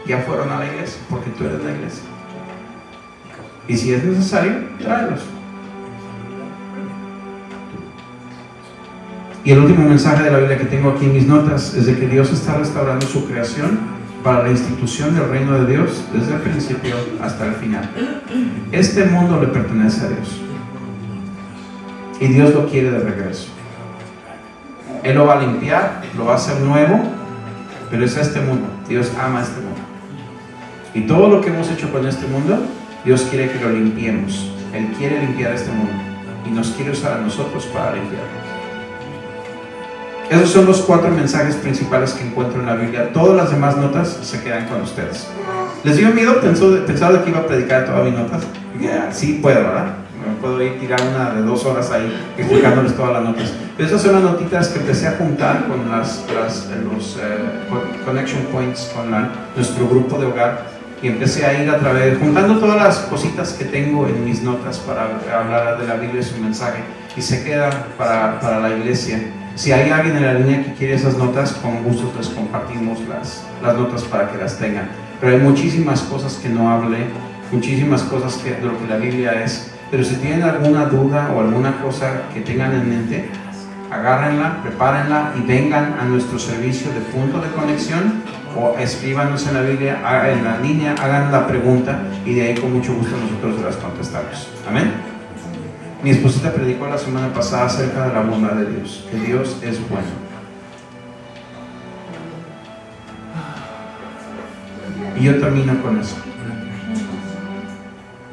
A: ya fueron a la iglesia, porque tú eres la iglesia. Y si es necesario, tráelos. Y el último mensaje de la Biblia que tengo aquí en mis notas es de que Dios está restaurando su creación para la institución del reino de Dios desde el principio hasta el final. Este mundo le pertenece a Dios y Dios lo quiere de regreso. Él lo va a limpiar, lo va a hacer nuevo, pero es este mundo. Dios ama este mundo, y todo lo que hemos hecho con este mundo, Dios quiere que lo limpiemos. Él quiere limpiar este mundo y nos quiere usar a nosotros para limpiarlo. Esos son los 4 mensajes principales que encuentro en la Biblia. Todas las demás notas se quedan con ustedes. ¿Les dio miedo? Pensaba que iba a predicar todas mis notas. Sí puedo, ¿verdad? Me puedo ir tirar una de 2 horas ahí explicándoles todas las notas. Pero esas son las notitas que empecé a juntar con los connection points con nuestro grupo de hogar, y empecé a ir a través, juntando todas las cositas que tengo en mis notas para hablar de la Biblia y su mensaje, y se queda para la iglesia. Si hay alguien en la línea que quiere esas notas, con gusto les compartimos las notas para que las tengan. Pero hay muchísimas cosas que no hablé, muchísimas cosas de lo que la Biblia es. Pero si tienen alguna duda o alguna cosa que tengan en mente, agárrenla, prepárenla y vengan a nuestro servicio de punto de conexión, o escríbanos en la Biblia, en la línea, hagan la pregunta, y de ahí con mucho gusto nosotros las contestamos. Amén. Mi esposita predicó la semana pasada acerca de la bondad de Dios, que Dios es bueno. Y yo termino con eso.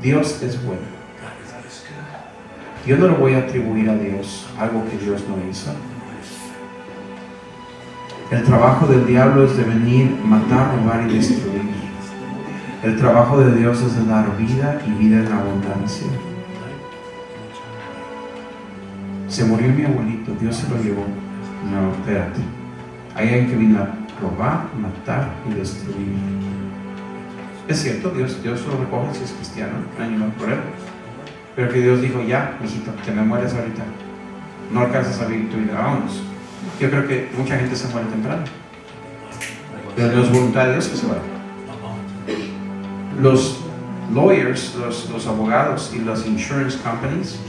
A: Dios es bueno. Yo no le voy a atribuir a Dios algo que Dios no hizo. El trabajo del diablo es de venir, matar, robar y destruir. El trabajo de Dios es de dar vida y vida en abundancia. Se murió mi abuelito, Dios se lo llevó. No, espérate. Hay alguien que vino a robar, matar y destruir. Es cierto, Dios lo recoge si es cristiano, no hay ningún problema. Pero que Dios dijo: ya, hijito, te me mueres ahorita, no alcanzas a vivir tu vida, vámonos. Yo creo que mucha gente se muere temprano, pero los voluntarios que se van. Los lawyers, los abogados y las insurance companies,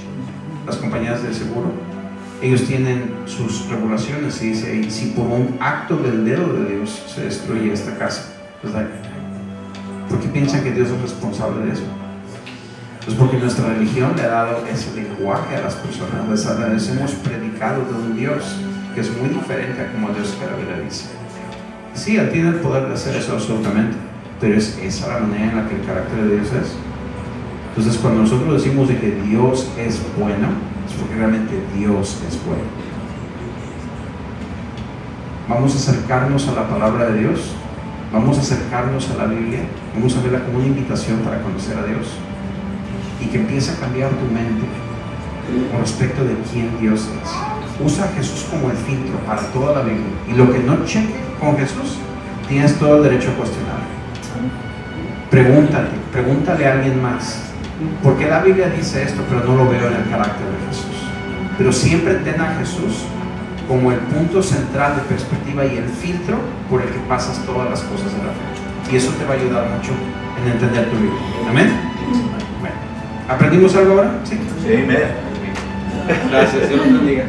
A: las compañías de seguro, ellos tienen sus regulaciones, y dice ahí: si por un acto del dedo de Dios se destruye esta casa, pues, ¿por qué piensan que Dios es responsable de eso? Pues porque nuestra religión le ha dado ese lenguaje a las personas. Les hemos predicado de un Dios que es muy diferente a como Dios que la Biblia dice. Sí, Él tiene el poder de hacer eso absolutamente, pero es esa la manera en la que el carácter de Dios es. Entonces, cuando nosotros decimos de que Dios es bueno, es porque realmente Dios es bueno. Vamos a acercarnos a la palabra de Dios, vamos a acercarnos a la Biblia, vamos a verla como una invitación para conocer a Dios, y que empiece a cambiar tu mente con respecto de quién Dios es. usa a Jesús como el filtro para toda la Biblia. Y lo que no cheque con Jesús, tienes todo el derecho a cuestionarlo. Pregúntale a alguien más. Porque la Biblia dice esto, pero no lo veo en el carácter de Jesús. Pero siempre ten a Jesús como el punto central de perspectiva y el filtro por el que pasas todas las cosas de la fe. Y eso te va a ayudar mucho en entender tu Biblia. ¿Amén? Bueno, ¿aprendimos algo ahora? Sí.
B: Sí, amén.
A: Gracias, Dios los bendiga.